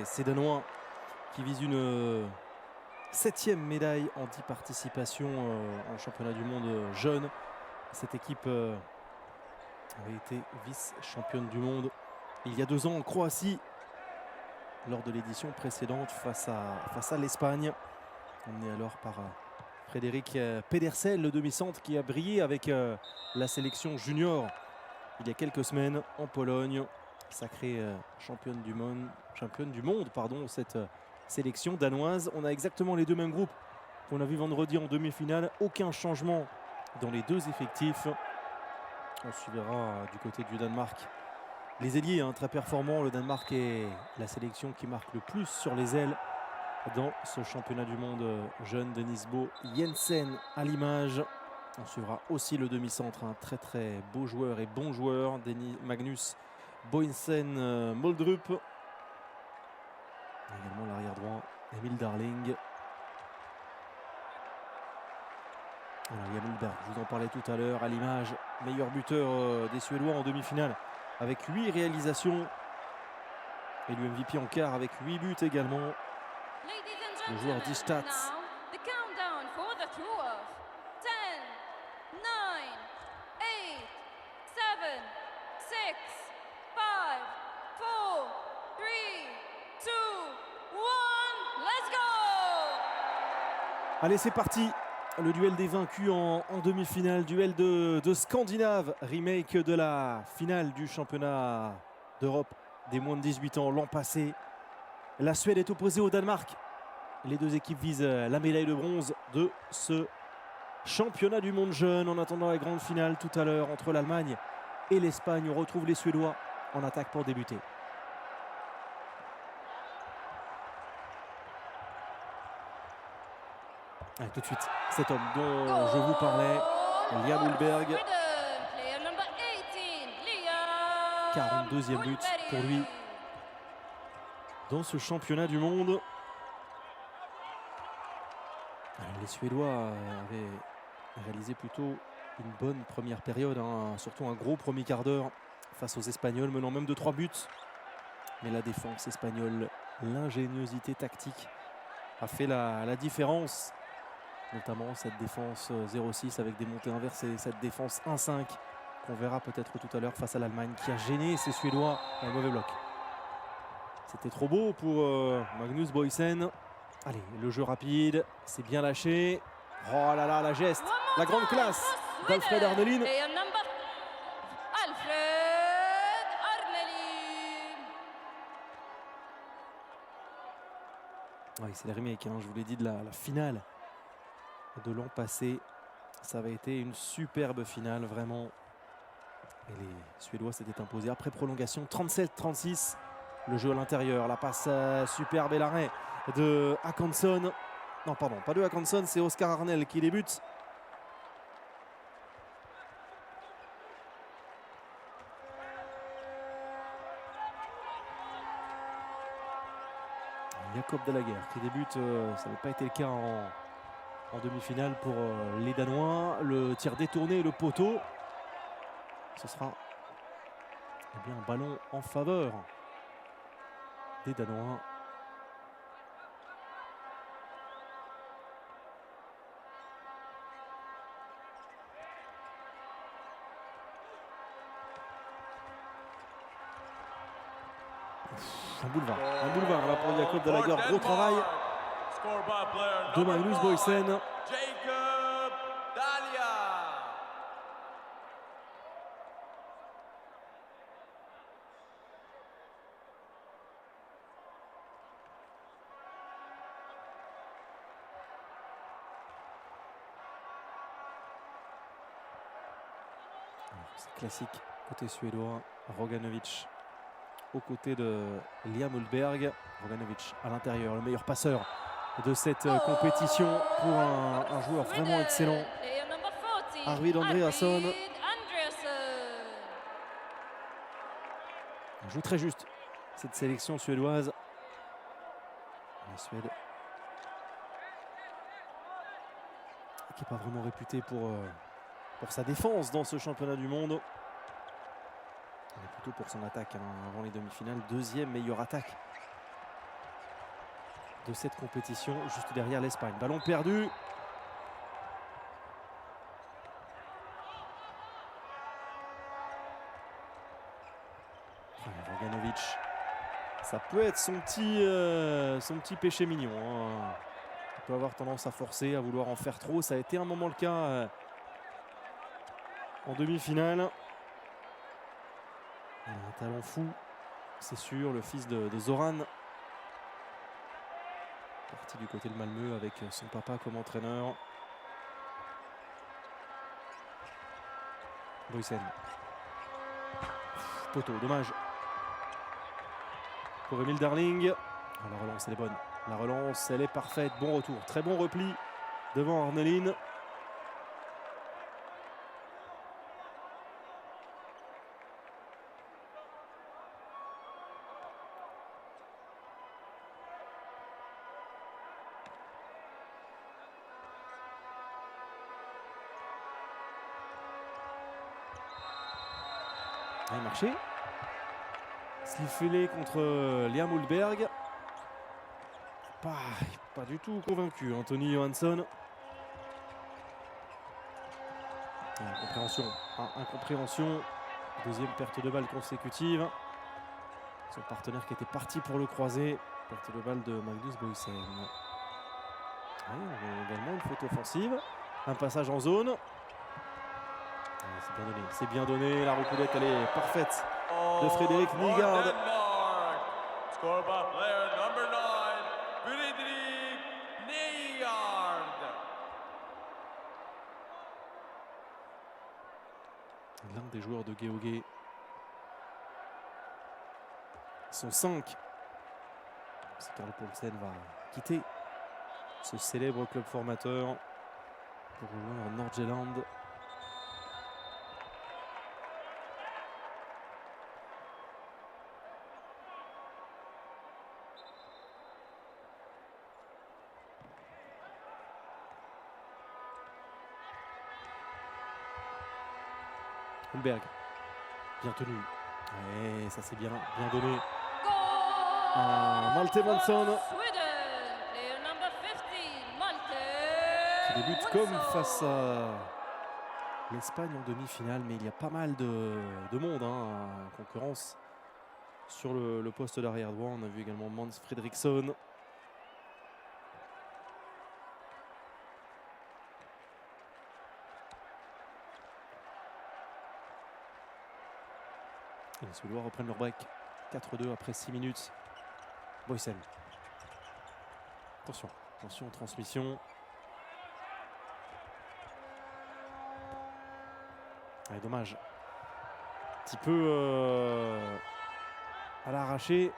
ces Danois qui visent une 7e médaille en 10 participations en championnat du monde jeune. Cette équipe avait été vice-championne du monde il y a 2 ans en Croatie lors de l'édition précédente face à l'Espagne. Emmené alors par Frédéric Pedersen, le demi-centre qui a brillé avec la sélection junior il y a quelques semaines en Pologne. Sacrée championne du monde, cette sélection danoise. On a exactement les 2 mêmes groupes qu'on a vu vendredi en demi-finale. Aucun changement dans les 2 effectifs. On suivra du côté du Danemark les ailiers très performants. Le Danemark est la sélection qui marque le plus sur les ailes dans ce championnat du monde jeune. Dennis Bo Jensen à l'image. On suivra aussi le demi-centre, un très très beau joueur et bon joueur, Magnus Boysen Moldrup. Également l'arrière droit, Emil Darling. Voilà, Jan Ullberg, je vous en parlais tout à l'heure, à l'image, meilleur buteur des Suédois en demi-finale avec 8 réalisations. Et le MVP en quart avec 8 buts également. Le joueur d'Istats. Allez, c'est parti. Le duel des vaincus en demi-finale. Duel de Scandinave. Remake de la finale du championnat d'Europe des moins de 18 ans l'an passé. La Suède est opposée au Danemark. Les 2 équipes visent la médaille de bronze de ce championnat du monde jeune. En attendant la grande finale tout à l'heure entre l'Allemagne et l'Espagne, on retrouve les Suédois en attaque pour débuter. Allez, tout de suite, cet homme dont je vous parlais, Liam Ullberg. 42e but pour lui dans ce championnat du monde. Les Suédois avaient réalisé plutôt une bonne première période, surtout un gros premier quart d'heure face aux Espagnols, menant même de 3 buts. Mais la défense espagnole, l'ingéniosité tactique a fait la différence. Notamment cette défense 0-6 avec des montées inversées, cette défense 1-5 qu'on verra peut-être tout à l'heure face à l'Allemagne qui a gêné ces Suédois dans le mauvais bloc. C'était trop beau pour Magnus Boysen. Allez, le jeu rapide, c'est bien lâché. Oh là là, la geste, la grande classe d'Alfred Arnelin. Oui, c'est le remake, je vous l'ai dit, de la finale de l'an passé. Ça avait été une superbe finale, vraiment. Et les Suédois s'étaient imposés après prolongation, 37-36. Le jeu à l'intérieur, la passe superbe et l'arrêt de Håkansson. Non, pardon, pas de Håkansson, c'est Oscar Arnell qui débute. Jacob Delaguerre qui débute, ça n'avait pas été le cas en demi-finale pour les Danois. Le tir détourné, le poteau. Ce sera un ballon en faveur des Danois. Un boulevard là pour Jacob Delaguerre. Gros travail de Magnus Boysen. C'est classique côté suédois. Roganovic aux côtés de Liam Ullberg. Roganovic à l'intérieur, le meilleur passeur de cette compétition pour un joueur vraiment excellent. Arvid Andreasson. Il joue très juste cette sélection suédoise. La Suède qui n'est pas vraiment réputée pour sa défense dans ce championnat du monde. Mais plutôt pour son attaque avant les demi-finales. 2e meilleure attaque de cette compétition, juste derrière l'Espagne. Ballon perdu. Roganovic, ça peut être son petit péché mignon. Hein. Il peut avoir tendance à forcer, à vouloir en faire trop. Ça a été un moment le cas en demi-finale. Il a un talent fou, c'est sûr, le fils de Zoran. Parti du côté de Malmö avec son papa comme entraîneur. Boysen. Poteau, dommage. Pour Emile Darling. Oh, la relance, elle est bonne. La relance, elle est parfaite. Bon retour. Très bon repli devant Arneline. Il a marché. Sliffelé contre Liam Hulberg. Pas du tout convaincu, Anthony Johansson. Incompréhension. Deuxième perte de balle consécutive. Son partenaire qui était parti pour le croiser. Perte de balle de Magnus Boysen. On a également une faute offensive. Un passage en zone. C'est bien donné, c'est bien donné. La reculette, elle est parfaite de Frédéric Nygaard. L'un des joueurs de GOG. Sont 5. Karl Poulsen va quitter ce célèbre club formateur pour rejoindre Nordjylland. Hulberg, bien tenu. Ouais, ça c'est bien donné. Malte Månsson qui débute comme face à l'Espagne en demi-finale, mais il y a pas mal de monde en concurrence sur le poste d'arrière droit. On a vu également Mans Fredriksson. Les Suédois reprennent leur break. 4-2 après 6 minutes. Boysen. Attention, attention, transmission. Allez, dommage. Un petit peu à l'arraché.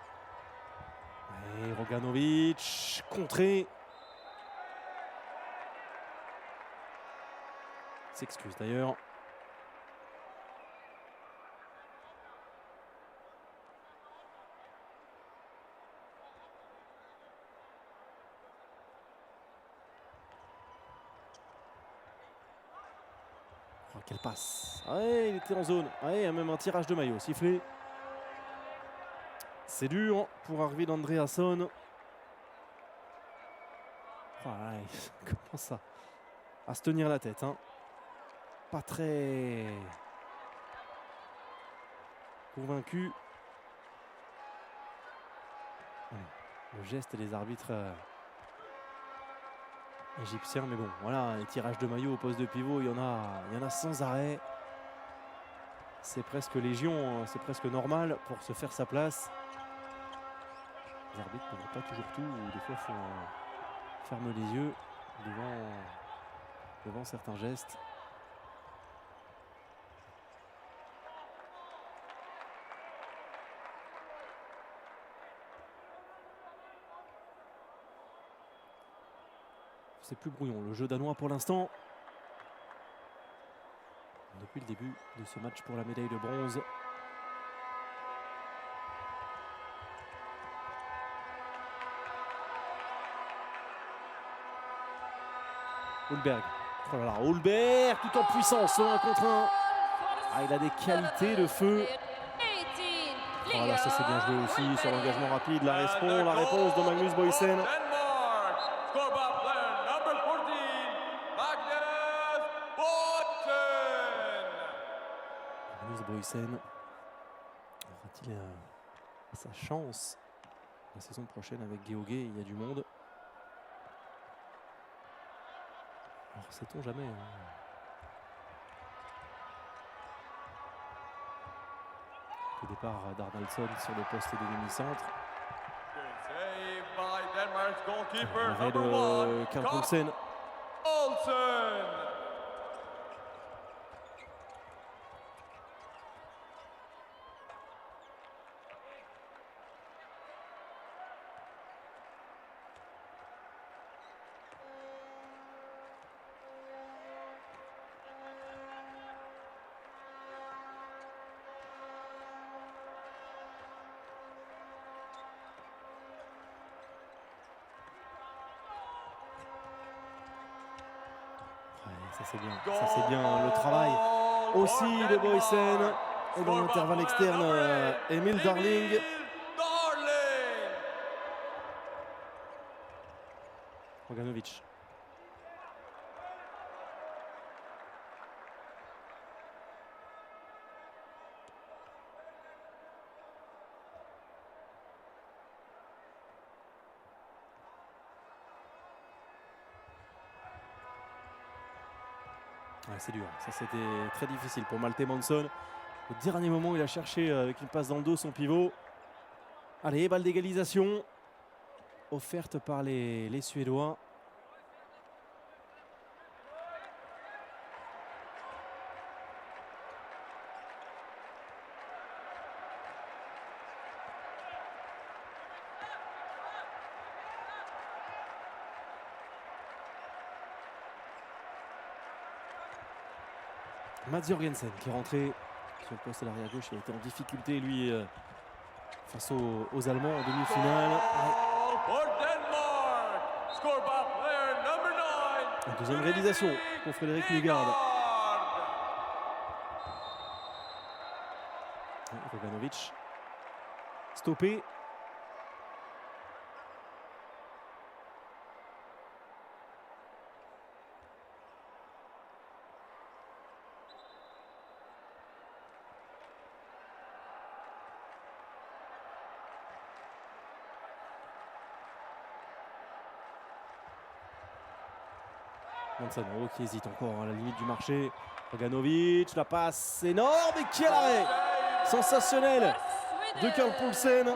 Et Roganovic, contré. S'excuse d'ailleurs. Quelle passe. Ouais, il était en zone. Ouais, même un tirage de maillot sifflé. C'est dur pour Arvid Andreasson. Oh, ouais, il commence à se tenir la tête. Pas très convaincu. Le geste des arbitres égyptien, mais bon, voilà, les tirages de maillot au poste de pivot, il y en a sans arrêt. C'est presque légion, c'est presque normal pour se faire sa place. Les arbitres ne voient pas toujours tout, ou des fois ferment les yeux devant certains gestes. C'est plus brouillon, le jeu danois pour l'instant. Depuis le début de ce match pour la médaille de bronze. Hulberg. Oh là là, Hulberg tout en puissance, 1 contre 1. Ah, il a des qualités de feu. Voilà, ça c'est bien joué aussi sur l'engagement rapide. La réponse de Magnus Boysen. Magnus Boysen aura-t-il sa chance la saison prochaine avec Geoghegan? Il y a du monde. Alors sait-on jamais hein. Le départ d'Arnaldsson sur le poste de demi-centre. L'arrêt de Carl Poulsen. Ça c'est bien le travail aussi de Boysen. Et dans l'intervalle externe, Emil Darling. Bogdanovic. Ouais, c'est dur, ça c'était très difficile pour Malte Månsson. Au dernier moment, il a cherché avec une passe dans le dos son pivot. Allez, balle d'égalisation offerte par les Suédois. Mats Jørgensen qui est rentré sur le poste de l'arrière gauche, il a été en difficulté lui face aux Allemands en demi-finale. Une deuxième réalisation pour Frédéric Nygaard. Bogdanovic stoppé. Månsson qui hésite encore à la limite du marché. Bogdanovic, la passe énorme et quel arrêt sensationnel de Carl Poulsen.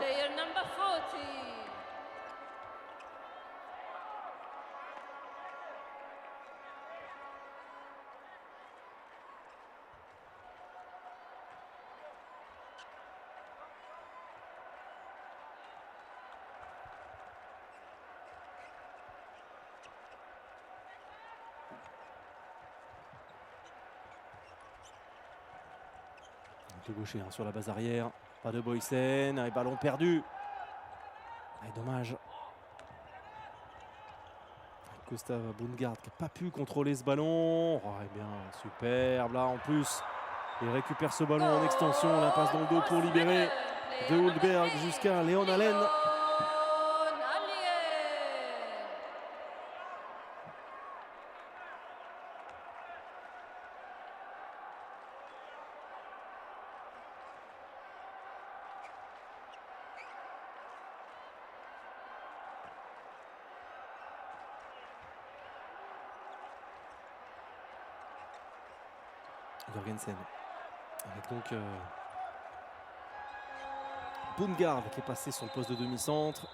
De gaucher hein, sur la base arrière, pas de Boysen, et ballon perdu. Et dommage. Gustav Bundgaard qui n'a pas pu contrôler ce ballon. Oh, et bien, superbe là en plus. Il récupère ce ballon en extension, la passe dans le dos pour libérer de Hultberg jusqu'à Léon Allen. Jørgensen avec donc Bundgaard qui est passé sur le poste de demi-centre.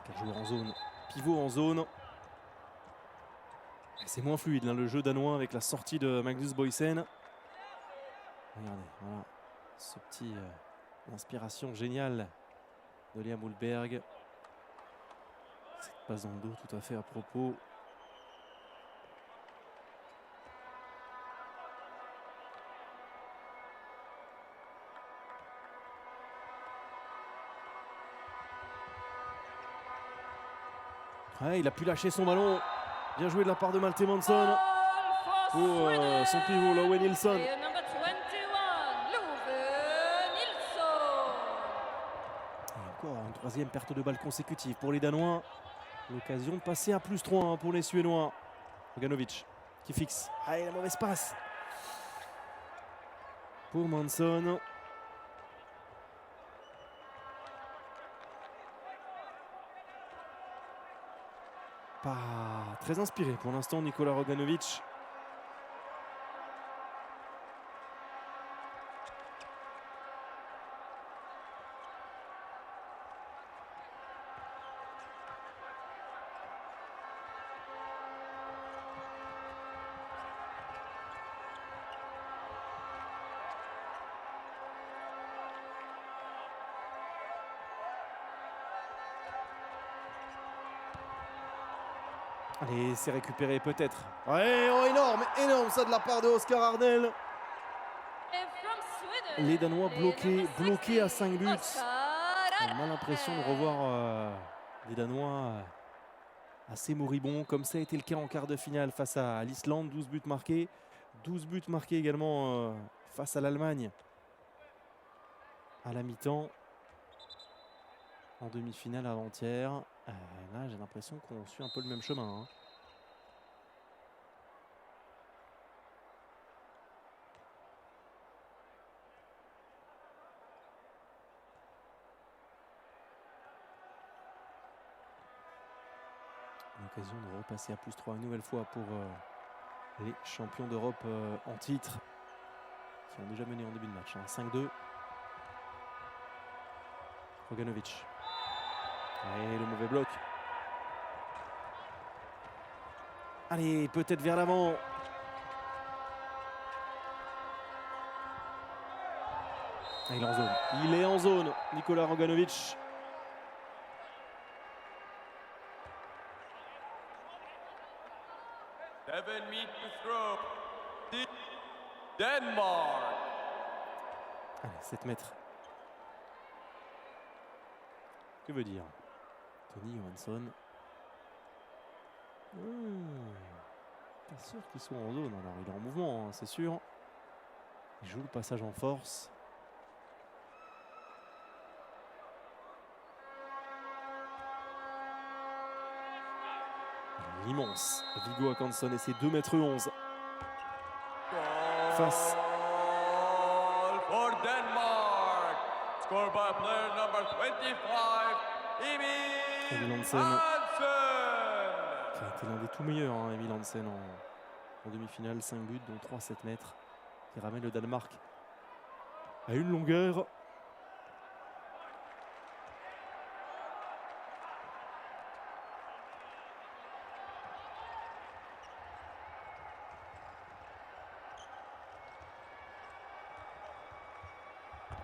4 joueurs en zone, pivot en zone. C'est moins fluide hein, le jeu danois avec la sortie de Magnus Boysen. Regardez, voilà ce petit inspiration géniale de Liam Hultberg. Cette passe dans le dos tout à fait à propos. Ouais, il a pu lâcher son ballon. Bien joué de la part de Malte Månsson pour son pivot, Lowe Nilsson. Troisième perte de balle consécutive pour les Danois. L'occasion de passer à +3 pour les Suédois. Bogdanovic qui fixe. Allez, la mauvaise passe pour Manson. Pas très inspiré pour l'instant, Nikola Roganovic. Allez, c'est récupéré peut-être. Ouais, oh, énorme, énorme ça de la part de Oscar Ardel. Les Danois bloqués à 5 buts. On a l'impression de revoir les Danois assez moribonds, comme ça a été le cas en quart de finale face à l'Islande. 12 buts marqués. 12 buts marqués également face à l'Allemagne à la mi-temps. En demi-finale avant-hier. Là, j'ai l'impression qu'on suit un peu le même chemin. L'occasion de repasser à +3 une nouvelle fois pour les champions d'Europe en titre, qui ont déjà mené en début de match. 5-2. Roganovic. Et le mauvais bloc. Allez, peut-être vers l'avant. Il est en zone. Il est en zone, Nikola Roganovic. Allez, 7 mètres. Que veut dire Tony Johansson. Pas sûr qu'il soit en zone. Alors, il est en mouvement, c'est sûr. Il joue le passage en force. L'immense Viggo Håkansson et ses 2,11 m face for Denmark. Scored by player number 25, Emil Hansen, qui a été l'un des tout meilleurs, Emil Hansen en demi-finale. 5 buts, dont 3 7 mètres, qui ramène le Danemark à une longueur.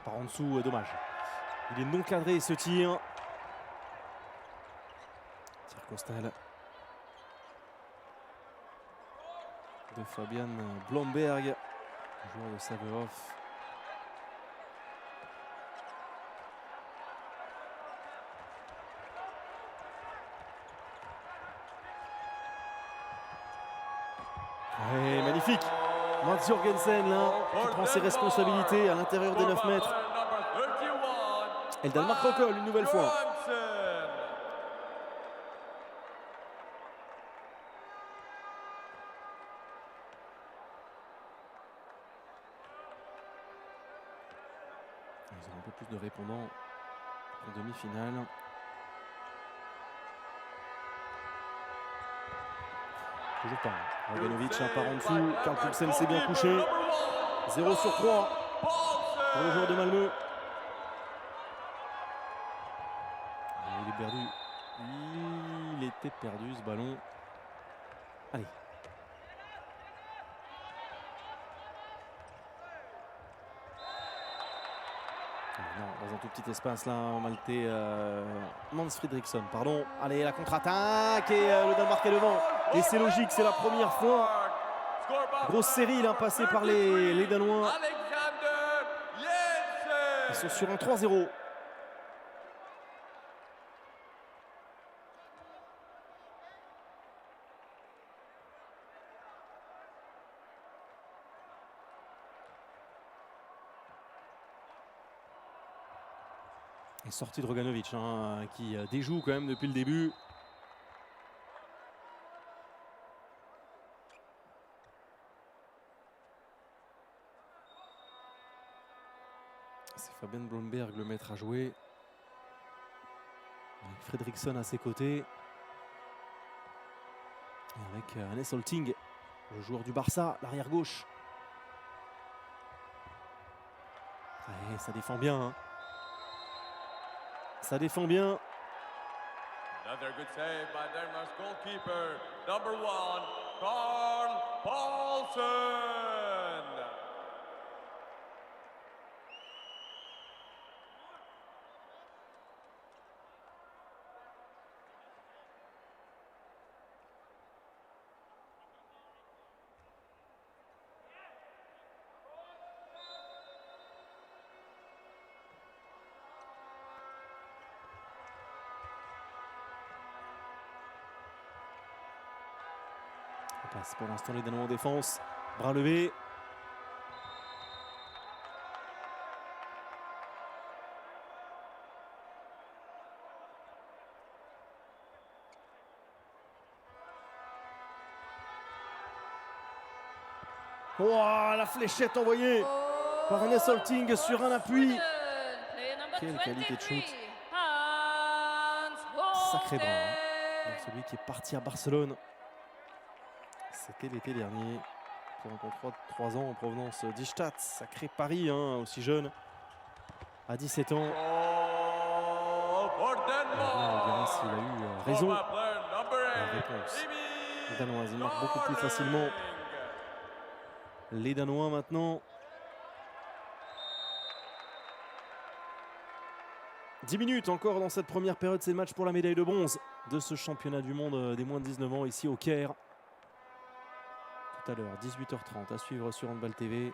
Par en dessous, dommage. Il est non cadré ce tir. Tir Costal de Fabian Blomberg, joueur de Sävehof. Ouais, magnifique. Mats Jorgensen là, qui prend ses responsabilités à l'intérieur des 9 mètres. Et le Danemark recolle une nouvelle fois. Ils ont un peu plus de répondants en demi-finale. Toujours pas. Roganovic part en dessous. Karl Poulsen s'est bien couché. 0 sur 3 pour le joueur de Malmö. Il est perdu. Il était perdu ce ballon. Allez. Non, dans un tout petit espace là, Maltais. Mans Fredriksson, pardon. Allez, la contre-attaque et le Danemark est devant. Et c'est logique, c'est la première fois. Grosse série là, passée par les Danois. Ils sont sur un 3-0. Et sortie de Roganovic qui déjoue quand même depuis le début. C'est Fabien Blomberg le maître à jouer. Avec Fredriksson à ses côtés. Et avec Hannes Holting, le joueur du Barça, l'arrière gauche. Allez, ça défend bien. Hein. Ça défend bien. Another good save by Denmark's goalkeeper, number 1, Carl Paulsen. On passe pour l'instant les Danois en défense. Bras levés. Oh, la fléchette envoyée par Hannes Holting sur un appui. Quelle qualité de shoot. Sacré bras. Hein. Donc celui qui est parti à Barcelone. C'était l'été dernier. Pour un contrat de 3 ans en provenance d'Istad. Sacré pari, hein, aussi jeune. À 17 ans. On verra s'il a eu raison. La réponse. Les Danois, ils marquent beaucoup plus facilement. Les Danois maintenant. 10 minutes encore dans cette première période. C'est le match pour la médaille de bronze de ce championnat du monde des moins de 19 ans ici au Caire. Tout à l'heure, 18h30 à suivre sur Handball TV.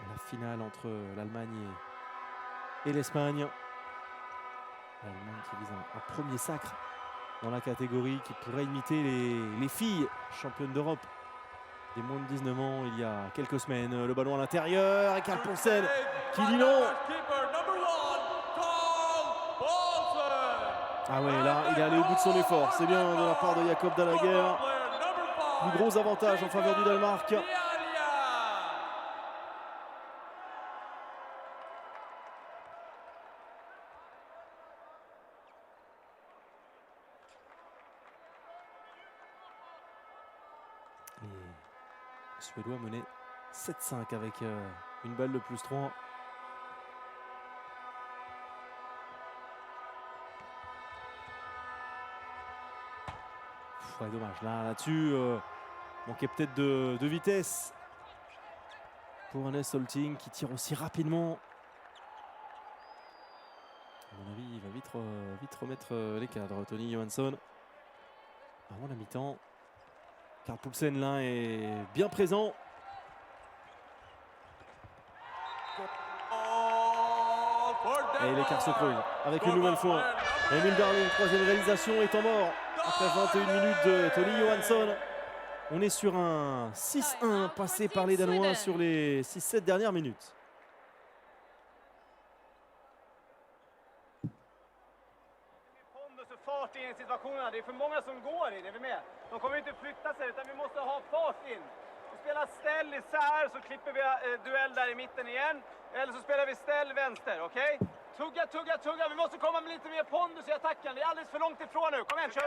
La finale entre l'Allemagne et l'Espagne. L'Allemagne qui vise un premier sacre dans la catégorie qui pourrait imiter les filles championnes d'Europe des moins de 19 ans il y a quelques semaines. Le ballon à l'intérieur et Carl Paulsen qui dit non. Ah ouais, là il est allé au bout de son effort. C'est bien de la part de Jacob Dallager. Plus gros avantage en faveur du Danemark. Les Suédois menaient 7-5 avec une balle de plus 3. Ouais, dommage, là-dessus, manquait peut-être de vitesse pour Hannes Holting qui tire aussi rapidement. À mon avis, il va vite remettre les cadres. Tony Johansson, avant la mi-temps. Carl Paulsen là est bien présent. Et l'écart se creuse avec une nouvelle fois. Emil Darling, troisième réalisation, est en mort. Après 21 minutes de Tony Johansson. On est sur un 6-1 passé par les Danois sur les 6-7 dernières minutes. Fart in i situationerna. Det är för många som går in, är vi med? De kommer inte flytta sig utan vi måste ha fart in. Vi spelar ställ isär så klipper vi duell där i mitten igen. Eller så spelar vi ställ vänster, okej? Tugga, tugga, tugga. Vi måste komma med lite mer pondus i attacken. Vi är alldeles för långt ifrån nu. Kom igen, kör!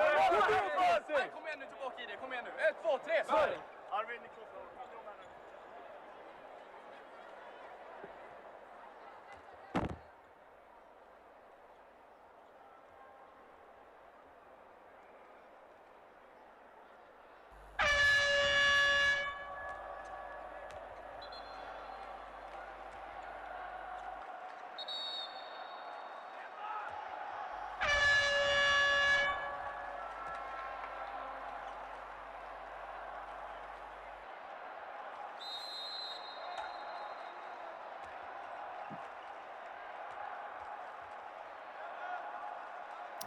Kom igen nu, tillbaka i det. Kom igen nu. 1, 2, 3, så! Arvid Niklofsson.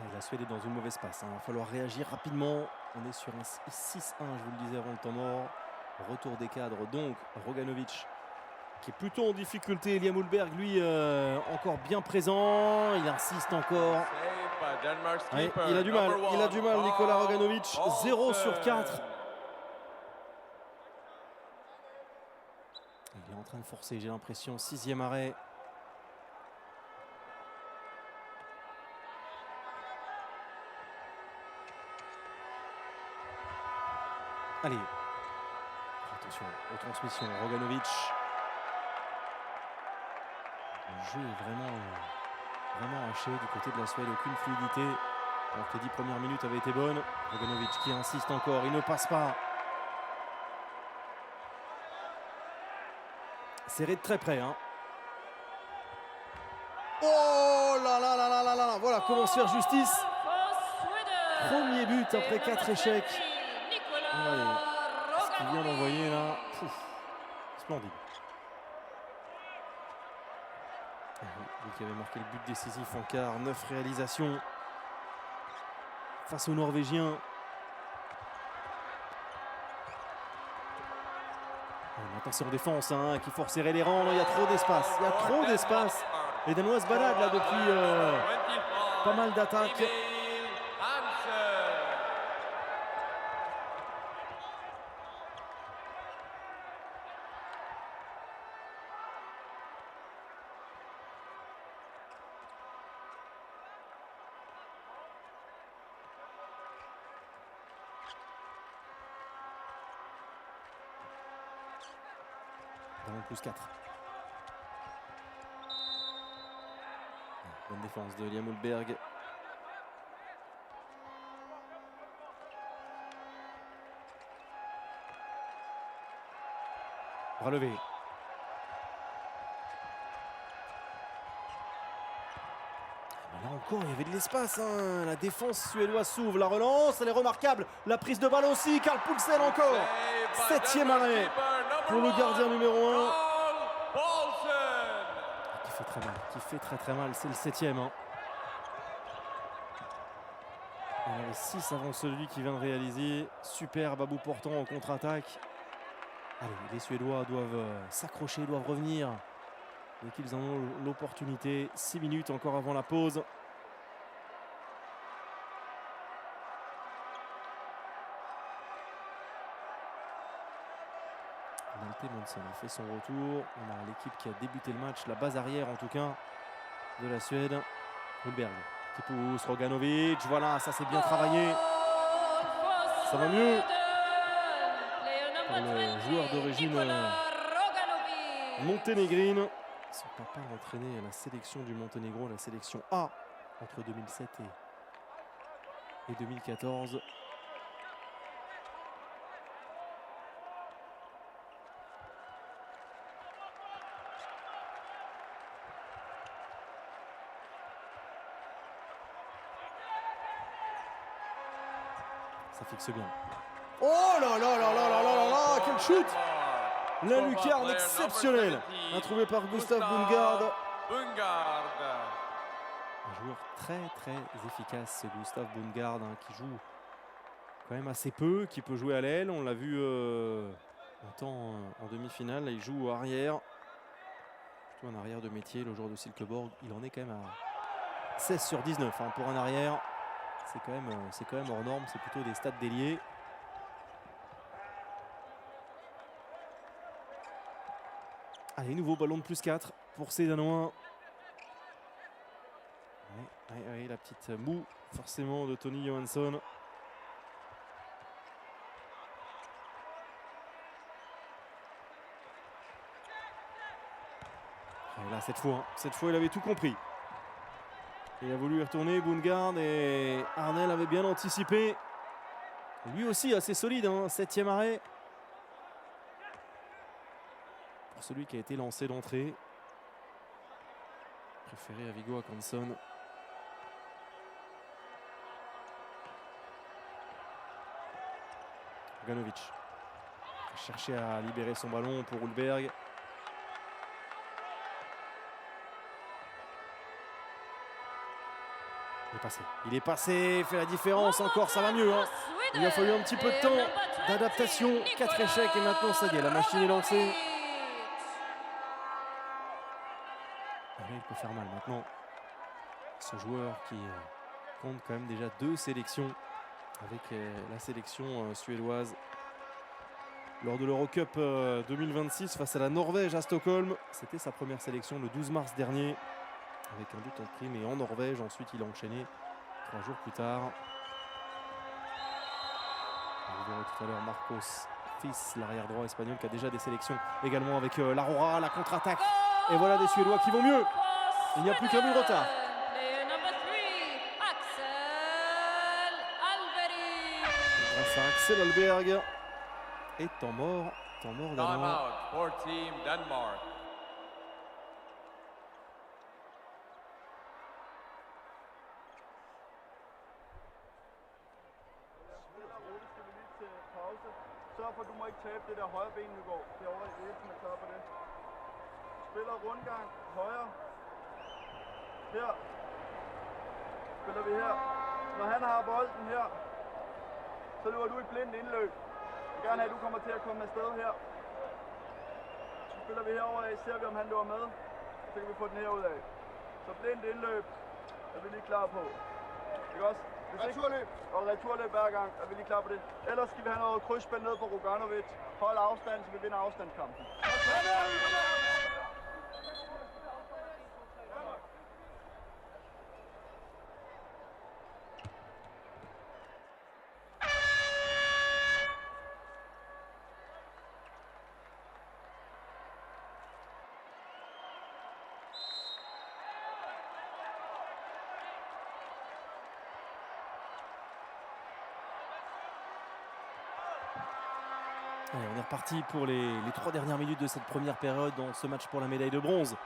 Et la Suède est dans une mauvaise passe. Il va falloir réagir rapidement. On est sur un 6-1, je vous le disais avant le temps mort. Retour des cadres, donc Roganovic qui est plutôt en difficulté. Liam Hulberg, lui, encore bien présent. Il insiste encore. Saved by Denmark's Ouais, keeper, il a du mal, number il a du mal, one, Nikola Carl Roganovic. 0 sur 4. Paulsen. Il est en train de forcer, j'ai l'impression. 6e arrêt. Allez. Attention aux transmissions. Roganovic. Le jeu est vraiment haché du côté de la Suède. Aucune fluidité. Alors que les 10 premières minutes avaient été bonnes. Roganovic qui insiste encore. Il ne passe pas. Serré de très près. Hein. Oh là là là là là là. Voilà comment se faire justice. Premier but après 4 échecs. Allez, ce qu'il vient d'envoyer là, pouf, splendide. Lui qui avait marqué le but décisif en quart, 9 réalisations face aux Norvégiens. Maintenant c'est en défense hein, qui forcerait les rangs, il y a trop d'espace, il y a trop d'espace. Les Danois se baladent là depuis pas mal d'attaques. Plus 4. Bonne défense de Liam Hulberg. Bras levé. Là encore, il y avait de l'espace. Hein. La défense suédoise s'ouvre. La relance, elle est remarquable. La prise de balle aussi. Carl Poulsen encore. 7e arrêt pour le gardien numéro 1. Qui fait très mal. Qui fait très mal. C'est le 7e. Hein. Il y en avait 6 avant celui qui vient de réaliser. Superbe à bout portant en contre-attaque. Allez, les Suédois doivent s'accrocher, doivent revenir. Dès qu'ils en ont l'opportunité. 6 minutes encore avant la pause. Malte Monson a fait son retour. On a l'équipe qui a débuté le match, la base arrière en tout cas de la Suède. Hulberg qui pousse, Roganovic. Voilà, ça c'est bien travaillé. Ça va mieux pour le joueur d'origine monténégrine. Son papa a entraîné la sélection du Monténégro, la sélection A entre 2007 et 2014. Ça fixe bien. Oh là là là là là là là, quel shoot! La lucarne exceptionnelle, introuvée par Gustav Bundgaard. Un joueur très efficace, ce Gustav Bundgaard, hein, qui joue quand même assez peu, qui peut jouer à l'aile. On l'a vu un temps en demi-finale. Là, il joue arrière, plutôt un arrière de métier. Le joueur de Silkeborg, il en est quand même à 16 sur 19 hein, pour un arrière. C'est quand même hors norme. C'est plutôt des stats d'ailier. Allez, nouveau ballon de plus 4 pour ces Danois. Oui, la petite moue forcément de Tony Johansson. Et là, cette fois, il avait tout compris. Il a voulu y retourner, Bundgaard, et Arnell avait bien anticipé. Lui aussi assez solide, hein, 7e arrêt. Pour celui qui a été lancé d'entrée. Préféré à Viggo Hansson. Roganovic a cherché à libérer son ballon pour Hulberg. Il est passé, il fait la différence encore, ça va mieux. Hein. Il a fallu un petit peu de temps d'adaptation, 4 échecs et maintenant ça y est, la machine est lancée. faire mal maintenant. Ce joueur qui compte quand même déjà 2 sélections avec la sélection suédoise lors de l'Eurocup 2026 face à la Norvège à Stockholm. C'était sa première sélection le 12 mars dernier avec un but inscrit mais en Norvège. Ensuite il a enchaîné 3 jours plus tard. Vous verrez tout à l'heure Marcos Fils, l'arrière droit espagnol qui a déjà des sélections également avec l'Aurora, la contre-attaque. Et voilà des Suédois qui vont mieux. Il n'y a plus qu'un but de retard. Grâce à Axel Alberg. Et temps mort danois. Timeout for Team Denmark. Sørg for, at du må ikke tabe det der højre ben, nu går. Derovre i Eriksen er klar på det. Spiller rundgang, højre. Her. Spiller vi her. Når han har bolden her, så løber du i blindt indløb. Jeg vil gerne have, at du kommer til at komme afsted her. Så spiller vi herover af, ser vi om han løber med. Så kan vi få den herud af. Så blindt indløb er vi lige klar på. Ikke også? Returløb. Og returløb hver gang, er vi lige klar på det. Ellers skal vi have noget krydsspil ned på Roganovic. Hold afstand, så vi vinder afstandskampen. Allez, on est reparti pour les 3 dernières minutes de cette première période dans ce match pour la médaille de bronze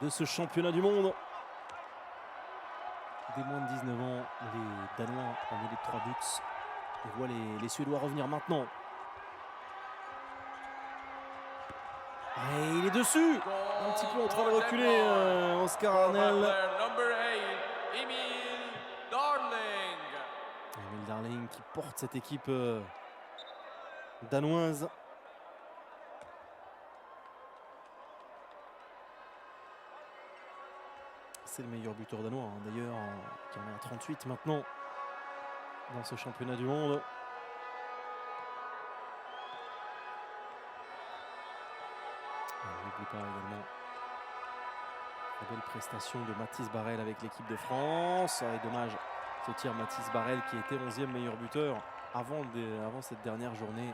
de ce championnat du monde. Des moins de 19 ans, les Danois ont mis les 3 buts. On voit les Suédois revenir maintenant. Et il est dessus. Un petit peu en train de reculer, Oscar Arnell. Emil Darling. Emil Darling qui porte cette équipe danoise. C'est le meilleur buteur danois, hein, d'ailleurs, qui en est à 38 maintenant dans ce championnat du monde. On n'oublie pas également la belle prestation de Mathis Barrel avec l'équipe de France. Et dommage ce tir Mathis Barrel qui était 11e meilleur buteur avant cette dernière journée.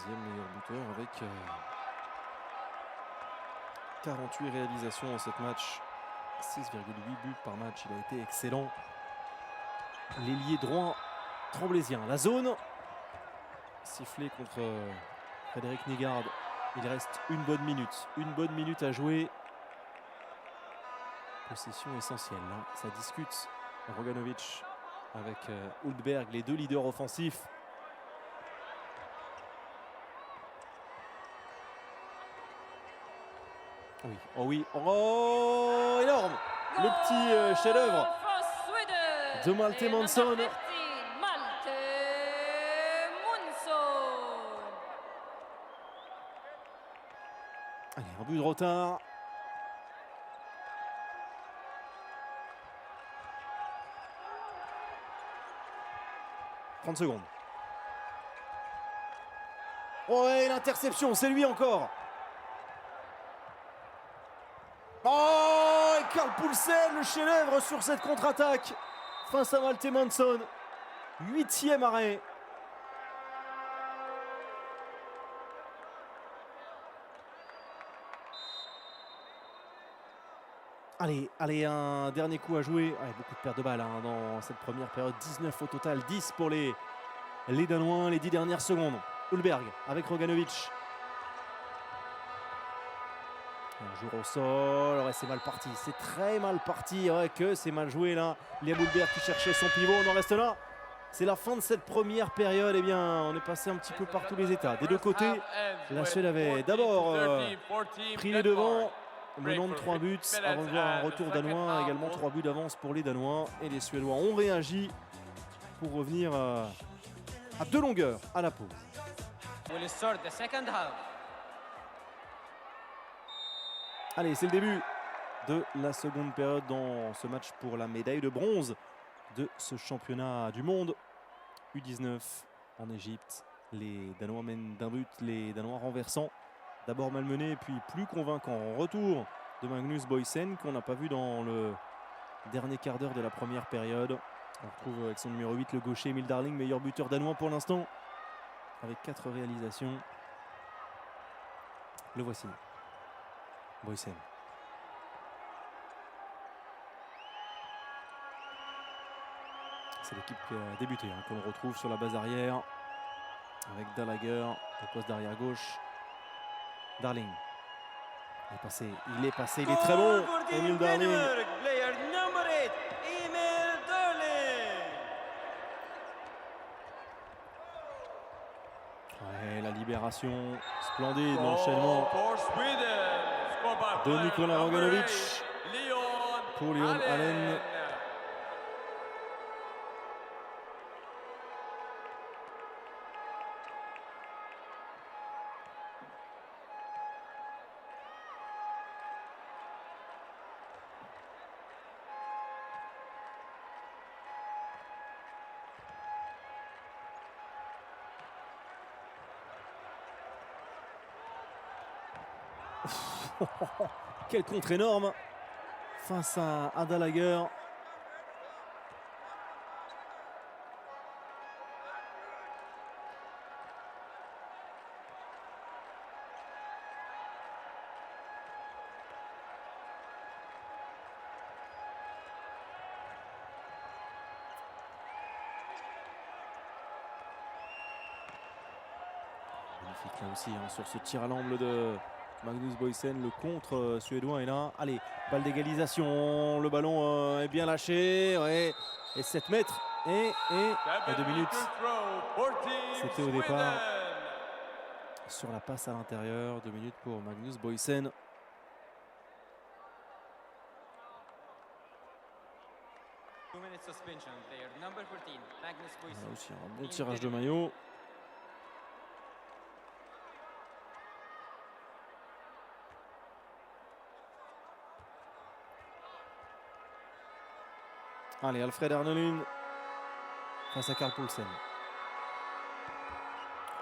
Meilleur buteur avec 48 réalisations dans cette match, 6,8 buts par match. Il a été excellent. L'ailier droit tremblaisien. La zone sifflée contre Frédéric Nygaard. Il reste une bonne minute à jouer. Possession essentielle, hein. Ça discute Roganovic avec Hultberg, les 2 leaders offensifs. Oui, oh oui, oh énorme. Le petit chef-d'œuvre de Malte Månsson. Allez, un but de retard. « 30 secondes. Oh, et l'interception, c'est lui encore. Oh, et Karl Poulsen, le chef-d'œuvre sur cette contre-attaque face à Malte Månsson. 8e arrêt. Allez, un dernier coup à jouer. Beaucoup de pertes de balles, hein, dans cette première période. 19 au total, 10 pour les Danois, les 10 dernières secondes. Hultberg avec Roganovic. Un jour au sol, ouais, c'est mal parti, c'est très mal parti, ouais, que c'est mal joué là. Liam Hultberg qui cherchait son pivot, on en reste là. C'est la fin de cette première période, eh bien on est passé un petit peu par tous les états. Des deux côtés, la Suède avait d'abord pris les devants, menant de 3 buts, avant de voir un retour danois, également 3 buts d'avance pour les Danois. Et les Suédois ont réagi pour revenir à 2 longueurs à la pause. Will start the second half. Allez, c'est le début de la seconde période dans ce match pour la médaille de bronze de ce championnat du monde. U19 en Égypte. Les Danois mènent d'un but, les Danois renversant. D'abord malmenés, puis plus convaincant. Retour de Magnus Boysen, qu'on n'a pas vu dans le dernier quart d'heure de la première période. On retrouve avec son numéro 8 le gaucher Emil Darling, meilleur buteur danois pour l'instant, avec 4 réalisations. Le voici. Boysen. C'est l'équipe qui a débuté, qu'on retrouve sur la base arrière avec Gallagher au poste d'arrière gauche. Darling. Il est passé, il est très bon. Emil Darling. Player number 8, Emil Darling. Ouais, la libération splendide, l'enchaînement For Sweden, scored by de player Nikola number Roganovic 8, Leon pour Leon Allen. Quel contre énorme face à Gallagher. Magnifique là aussi sur ce tir à l'angle de Magnus Boysen, le contre suédois est là. Allez, balle d'égalisation, le ballon est bien lâché, ouais, et 7 mètres, et 2 minutes. C'était au départ sur la passe à l'intérieur, 2 minutes pour Magnus Boysen. Suspension, player number 14, Magnus Boysen. Là aussi un bon tirage de maillot. Allez, Alfred Arnelund face à Karl Poulsen.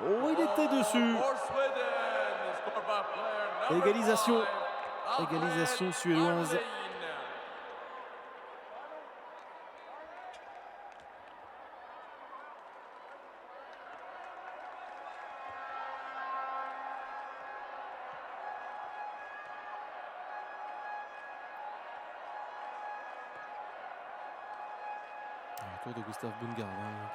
Oh, il était dessus. Égalisation. Égalisation suédoise. Tour de Gustav Bundgaard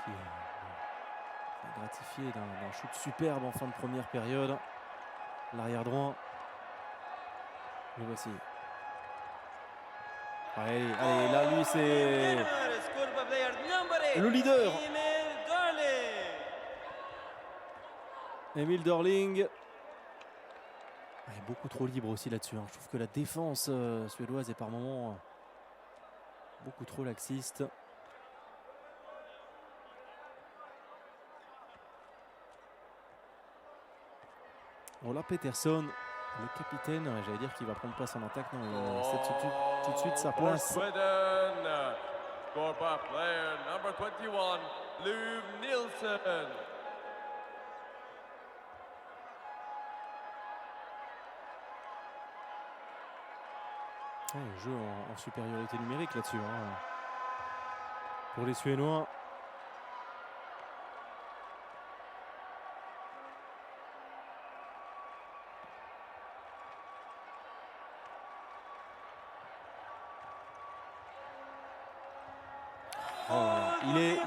qui est gratifié d'un shoot superbe en fin de première période. L'arrière droit. Le voici. Allez, là lui c'est le leader. Emil Darling. Il est beaucoup trop libre aussi là-dessus. Je trouve que la défense suédoise est par moments beaucoup trop laxiste. Ola Peterson, le capitaine, j'allais dire qu'il va prendre place en attaque, non, il cède tout de suite sa place. Sweden, scored by player number 21, Luv Nielsen. Un jeu en supériorité numérique là-dessus. Pour les Suédois.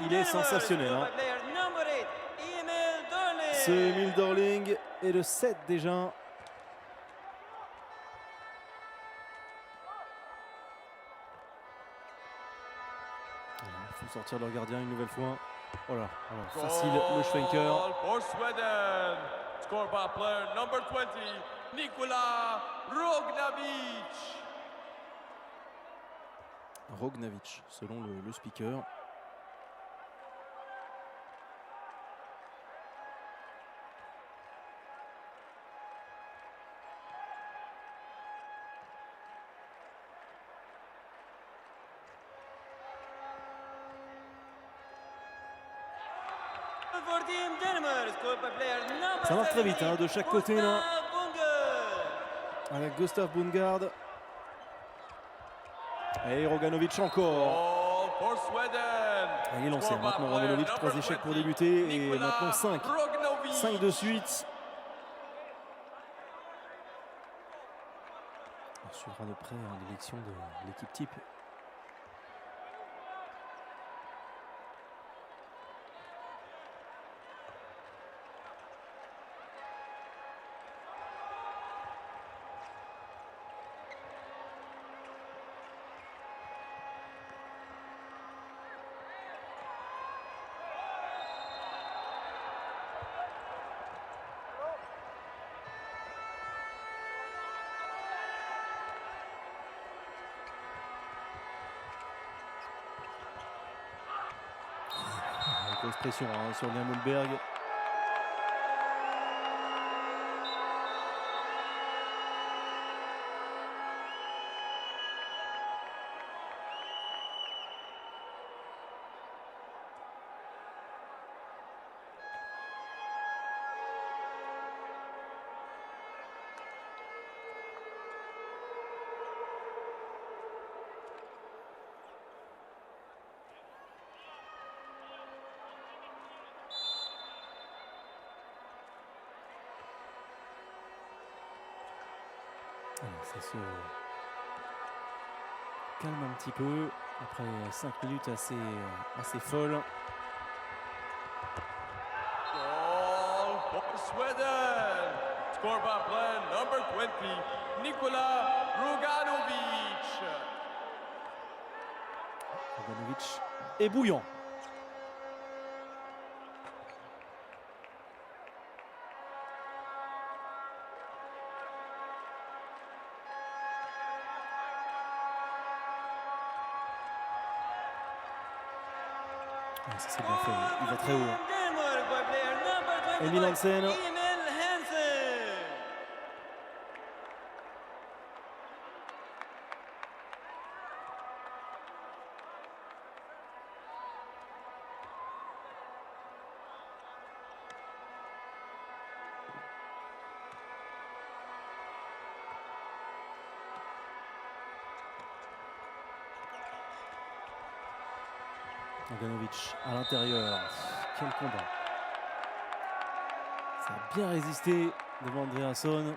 Il est sensationnel. Ce Emil Darling est le 7 déjà. Il faut sortir leur gardien une nouvelle fois. Voilà, facile le Schwenker. For Sweden, scored by player number 20, Nikola Roganovic. Roganovic, selon le speaker. Goal for Team Denmark, scored by player number Ça marche très vite 17, de chaque côté là, Gustav Bungard. avec Gustav Bungard. Et Roganovic encore. Goal for Sweden. Il est lancé Scored by maintenant player Roganovic, number 3 échecs pour 20, débuter et Nikola maintenant 5. Roganovic. 5 de suite. On suivra de près l'élection de l'équipe type. Grosse pression sur Liam Mulberg. Ça se calme un petit peu après 5 minutes assez folles. Goal for Sweden. Scored by player number 20, Nikola Roganovic. Roganovic est bouillant. Ça c'est bien fait, il va très haut. Denmark by player number 25, Emil Hansen. Emil Hansen. Roganovic à l'intérieur. Quel combat. Ça a bien résisté devant Andreasson.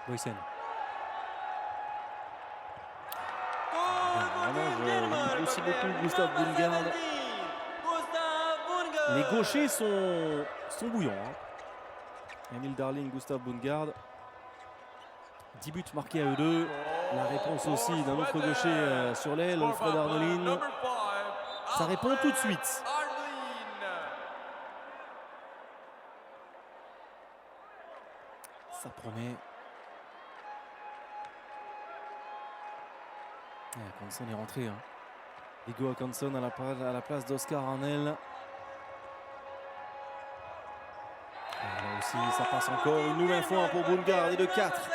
Boysen. Vraiment, aussi beaucoup Gustav Bungard. Les gauchers sont bouillants. Emil Darling, Gustav Bungard. 10 buts marqués à eux deux. La réponse aussi d'un autre gaucher sur l'aile, Alfred Arnolin. Ça répond tout de suite. Ça promet. Hakanson est rentré. Viggo Hakanson à la place d'Oscar Arnell. Là aussi, ça passe encore une nouvelle fois pour Bungard et de 4.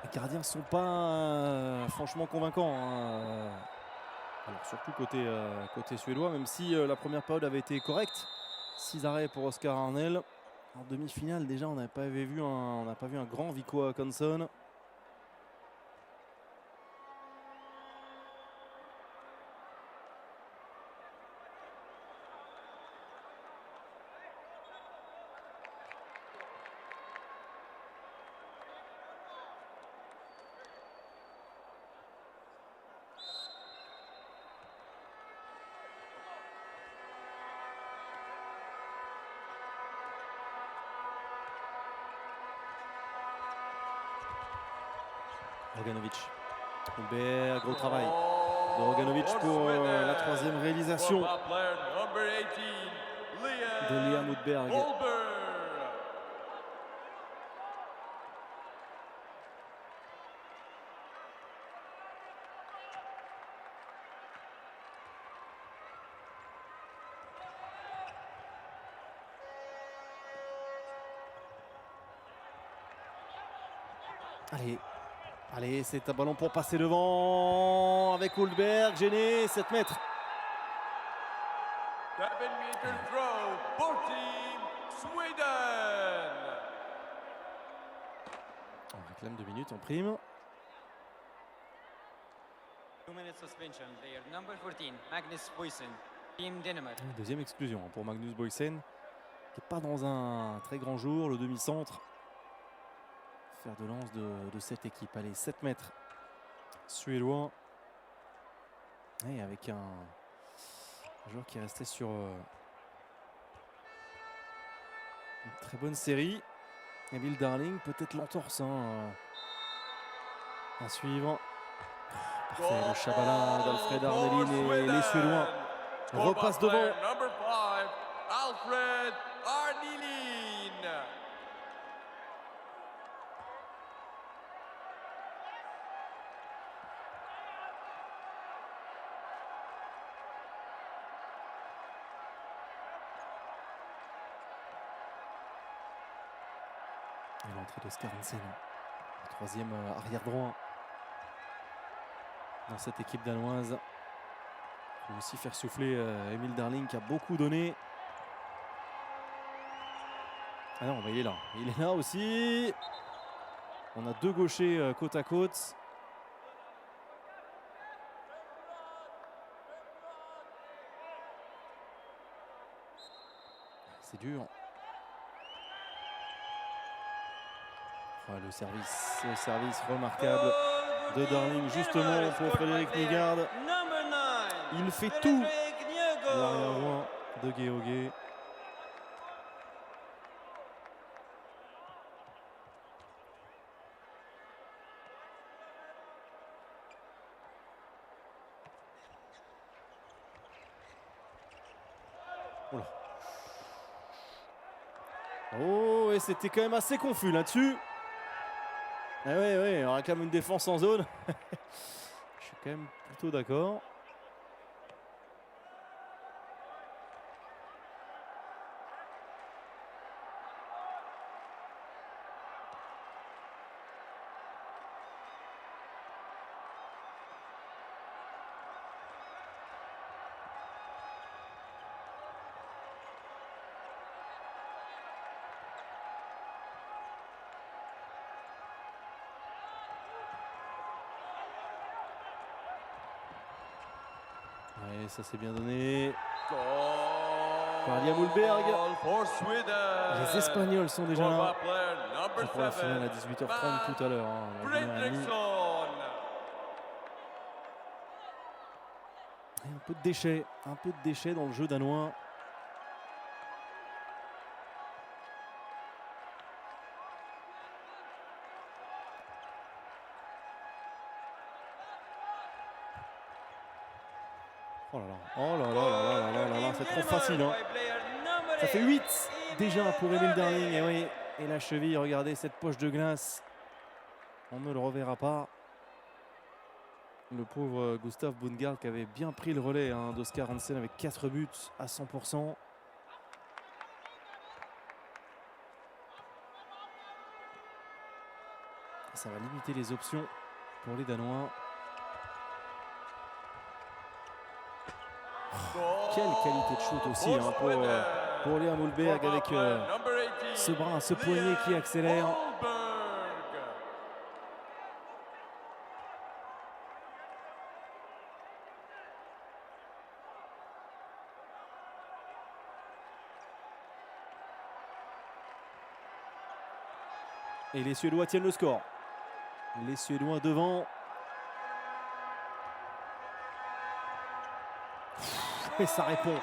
Les gardiens ne sont pas franchement convaincants. Alors, surtout côté suédois, même si la première période avait été correcte. 6 arrêts pour Oscar Arnell. En demi-finale, déjà, on n'a pas vu un grand Viggo Hakanson. Roganovic. Hulberg, gros travail de Roganovic pour la troisième réalisation de Liam Hulberg. Allez, c'est un ballon pour passer devant avec Hulberg, gêné, 7 mètres. 7 meter throw for Team Sweden. On réclame 2 minutes en prime. 2 minutes suspension. Player number 14, Magnus Boysen, Team Danemark. Deuxième exclusion pour Magnus Boysen, qui n'est pas dans un très grand jour, le demi-centre. Faire de lance de cette équipe. Allez, 7 mètres suédois. Et avec un joueur qui est resté sur une très bonne série. Emil Darling, peut-être l'entorse à suivre. Parfait, le Chabalin d'Alfred Arnelin et les Suédois repassent devant. Number 5, Alfred Arnelin. Et l'entrée d'Oskar Hansen, le troisième arrière droit dans cette équipe danoise. Il faut aussi faire souffler Emil Darling qui a beaucoup donné. Ah non, bah il est là. Il est là aussi. On a 2 gauchers côte à côte. C'est dur. Oh, le service remarquable de Darling justement pour Frédéric Nygaard. Il fait tout. L'arrière droit de Georgi. Oh, et c'était quand même assez confus là-dessus. Ah oui, on a quand même une défense en zone. Je suis quand même plutôt d'accord. Ouais, ça c'est bien donné. Par Liam Hulberg. Les Espagnols sont déjà là. C'est pour la finale à 18h30 tout à l'heure. Un peu de déchets dans le jeu danois. Oh là là, c'est trop facile. Hein. Ça fait 8 déjà pour Emil Darling. Et oui, et la cheville, regardez cette poche de glace. On ne le reverra pas. Le pauvre Gustav Bundgaard qui avait bien pris le relais d'Oskar Hansen avec 4 buts à 100%. Ça va limiter les options pour les Danois. Quelle qualité de shoot aussi pour Liam Hulberg avec ce bras, ce poignet qui accélère. Et les Suédois tiennent le score. Les Suédois devant. Et ça répond.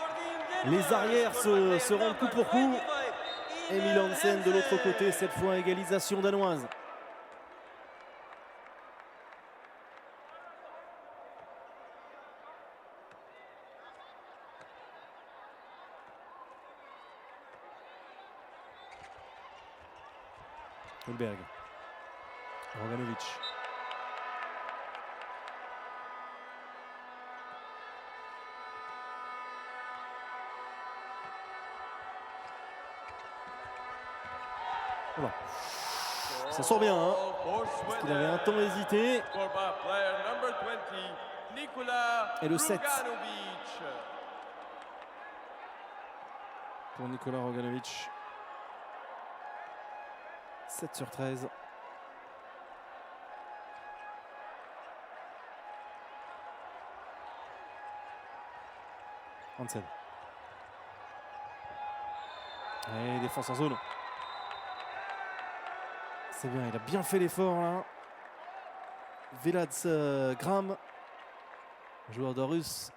Les arrières se rendent coup pour coup. Emil Hansen de l'autre côté, cette fois égalisation danoise. Holberg. Roganovic. Voilà. Ça sort bien, hein. Parce qu'il avait un temps hésité. Scored by player number 20, Nikola Et le 7. Ruganovic. Pour Nikola Roganovic. 7 sur 13. Hansen. Et défense en zone. C'est bien, il a bien fait l'effort là. Velads Gram, joueur d'Orus.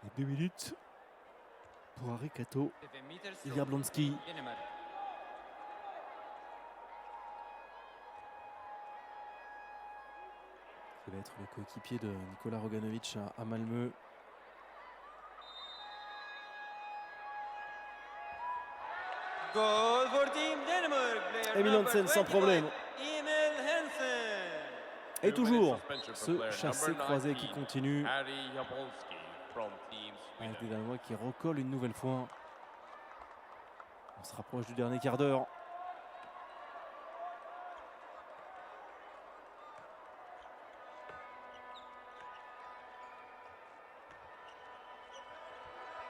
Et 2 minutes pour Harry Kato. 7 meters Il throw. y a Blonsky. Danemark. Qui va être le coéquipier de Nikola Roganovic à Malmö. Goal for Team Denmark. Player Emil number Hansen sans 21, problème. Emil Hansen. Et 2 toujours minutes suspension for ce player chassé number croisé 19, qui continue. Harry Jabolski from Team Avec des Sweden. Danois qui recollent une nouvelle fois. On se rapproche du dernier quart d'heure.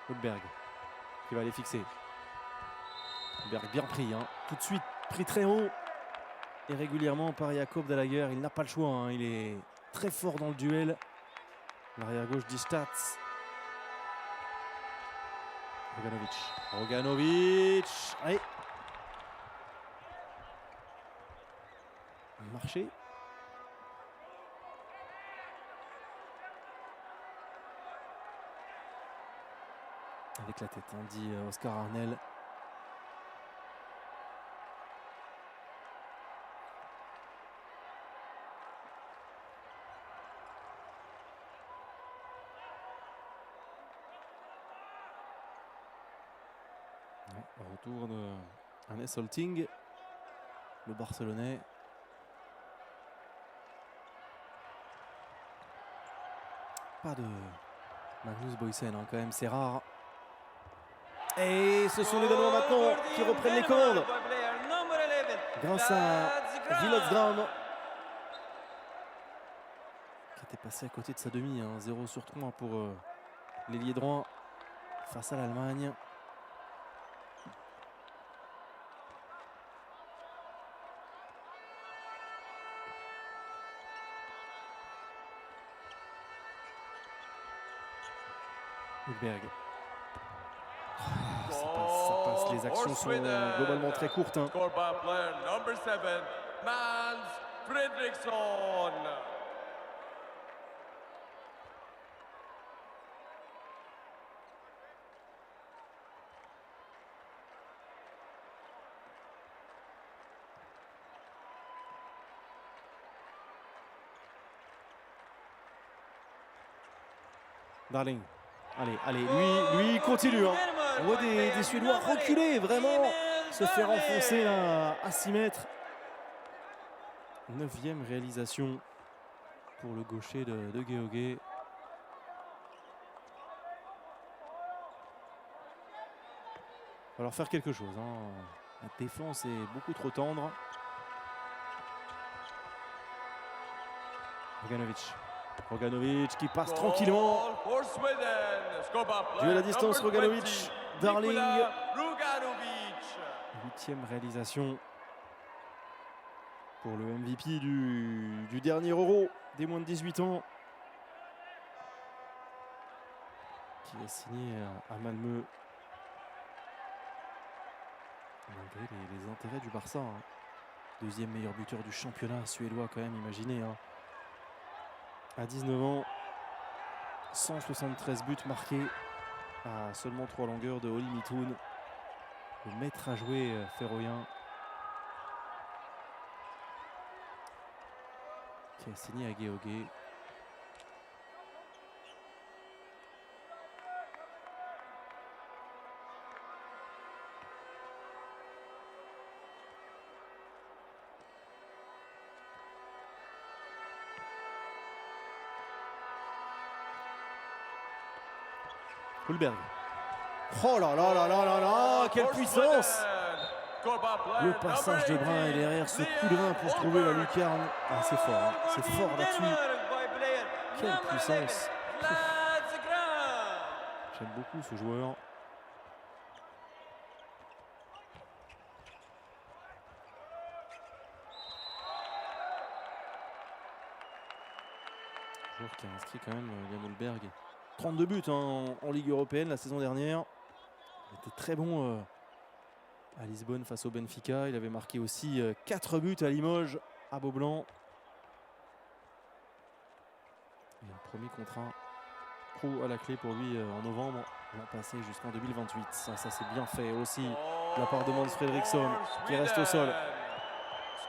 Holberg qui va aller fixer. Holberg bien pris, hein. Tout de suite pris très haut. Et régulièrement par Jakob Dalager. Il n'a pas le choix, hein. Il est très fort dans le duel. L'arrière gauche d'Istats. Roganovic. Roganovic. Allez. Marché. Avec la tête, hein, dit Oscar Arnel. Ouais, retour de Hannes Holting, le Barcelonais. Pas de Magnus Boysen, hein, quand même, c'est rare. Et ce sont les Danois maintenant qui reprennent les commandes grâce à Velads Gram qui était passé à côté de sa demi, hein, 0 sur 3 pour l'ailier droit face à l'Allemagne. Holberg. Ça passe, les actions sont globalement très courtes, hein. Scored by player number 7, Mans Fredriksson. Darling. Allez, lui il continue, hein. On voit des Suédois reculer, vraiment se faire enfoncer à 6 mètres. 9e réalisation pour le gaucher de George. Il va falloir faire quelque chose, hein. La défense est beaucoup trop tendre. Roganovic qui passe tranquillement. Goal for Sweden. Scored by player Duel à distance, number Roganovic, 20, Darling. Nikola Ruganovic. 8e réalisation pour le MVP du dernier Euro des moins de 18 ans, qui est signé à Malmö malgré les intérêts du Barça, hein. 2e meilleur buteur du championnat suédois quand même, imaginez, hein. À 19 ans, 173 buts marqués à seulement 3 longueurs de Olli Mitoun, le maître à jouer féroïen, qui a signé à George. Hulberg. Oh là là là là là là, quelle puissance! Le passage de Brun et derrière ce coup de rein pour trouver la lucarne. Ah, c'est fort, hein. C'est fort là-dessus. Quelle puissance! J'aime beaucoup ce joueur. Joueur qui a inscrit quand même Jan Hulberg. 32 buts hein, en Ligue européenne la saison dernière. Il était très bon à Lisbonne face au Benfica. Il avait marqué aussi 4 buts à Limoges, à Beaublanc. Et un premier contrat pro à la clé pour lui en novembre. L'an passé jusqu'en 2028. Ça c'est bien fait aussi de la part de Måns Fredriksson qui reste au sol.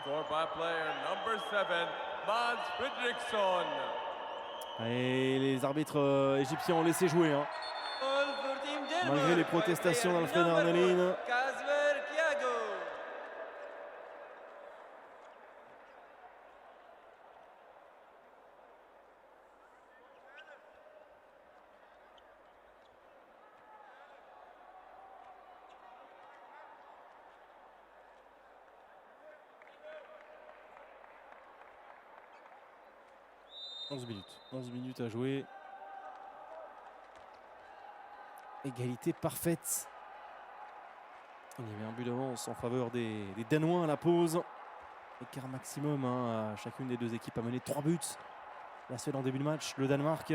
Scored by player number 7, Måns Fredriksson. Et les arbitres égyptiens ont laissé jouer. Hein. Malgré les protestations d'Alfred Arnelin. « 11 minutes à jouer. Égalité parfaite. Il y avait un but d'avance en faveur des Danois à la pause. Écart maximum hein, à chacune des deux équipes a mené 3 buts. La Suède en début de match. Le Danemark,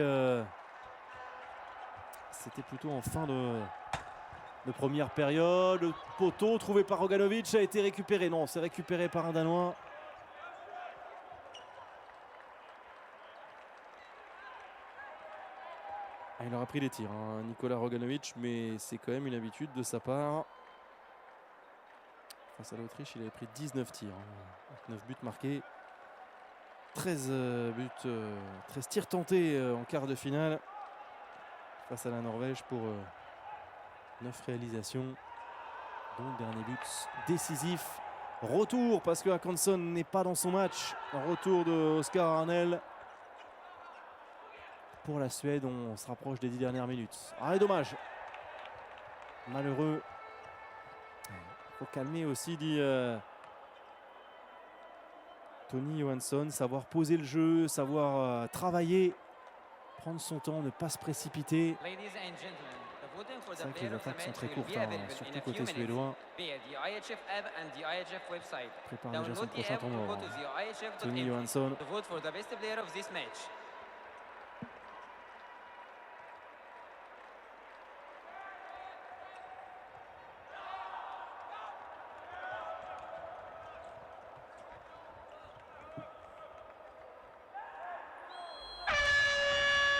c'était plutôt en fin de première période. Le poteau trouvé par Roganovic a été récupéré. Non, c'est récupéré par un Danois. Il aura pris les tirs, hein, Nikola Roganovic, mais c'est quand même une habitude de sa part. Face à l'Autriche, il avait pris 19 tirs, 9 buts marqués, 13 tirs tentés en quart de finale. Face à la Norvège pour 9 réalisations, dont le dernier but décisif. Retour, parce que Håkansson n'est pas dans son match. Retour de Oscar Arnell. Pour la Suède, on se rapproche des 10 dernières minutes. Ah, et dommage. Malheureux. Il faut calmer aussi, dit Tony Johansson. Savoir poser le jeu, savoir travailler, prendre son temps, ne pas se précipiter. C'est vrai que les attaques sont très courtes, hein, surtout côté suédois. Prépare déjà son prochain tournoi. Tony Johansson.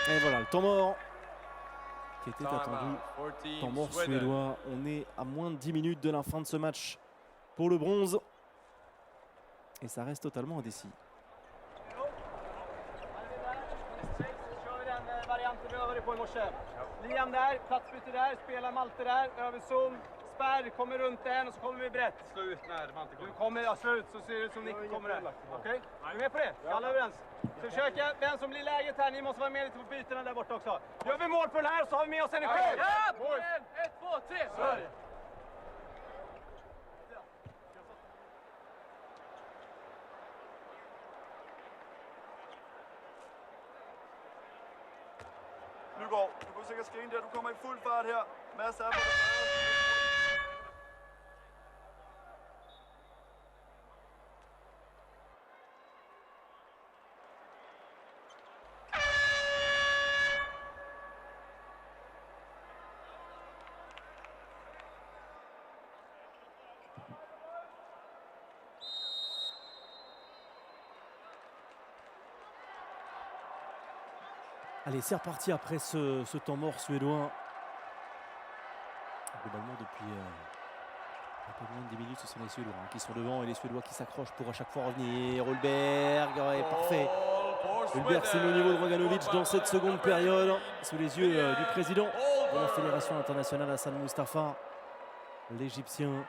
Et voilà, le temps mort qui était attendu. Temps mort suédois. On est à moins de 10 minutes de la fin de ce match pour le bronze. Et ça reste totalement indécis. Liam där, platsbyte där, spelar Malte där, över zon, spärr, kommer runt den och så kommer vi brett. Slut när Malte kommer. Du kommer, ja slut, så ser det ut som Nick kommer där. Okej? Är du med på det? Alla överens? Så försöka, den som blir läget här, ni måste vara med lite på bytena där borta också. Gör vi mål på den här så har vi med oss energi. Ja! 1, 2, 3! Sverige! Nygaard, du kan sikkert skrine der. Du kommer i fuld fart her. Mads er på det. Allez, c'est reparti après ce temps mort suédois. Globalement, depuis un peu moins de 10 minutes, ce sont les Suédois qui sont devant et les Suédois qui s'accrochent pour à chaque fois revenir. Hulberg est parfait. Hulberg s'est mis au niveau de Roganovic dans cette seconde période, sous les yeux du président de la Fédération internationale, Hassan Moustapha, l'Égyptien.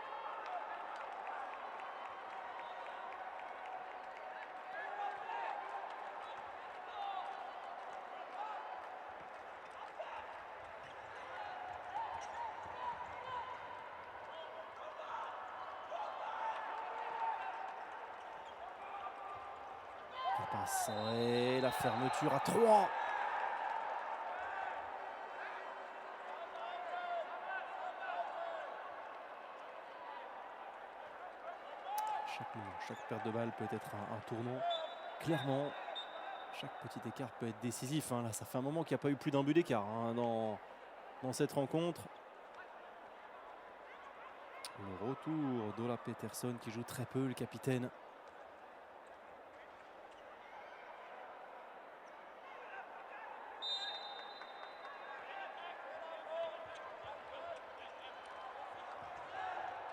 passe. Et la fermeture à 3. Chaque perte de balle peut être un tournant. Clairement, chaque petit écart peut être décisif. Là, ça fait un moment qu'il n'y a pas eu plus d'un but d'écart dans cette rencontre. Le retour d'Ola Peterson qui joue très peu, le capitaine.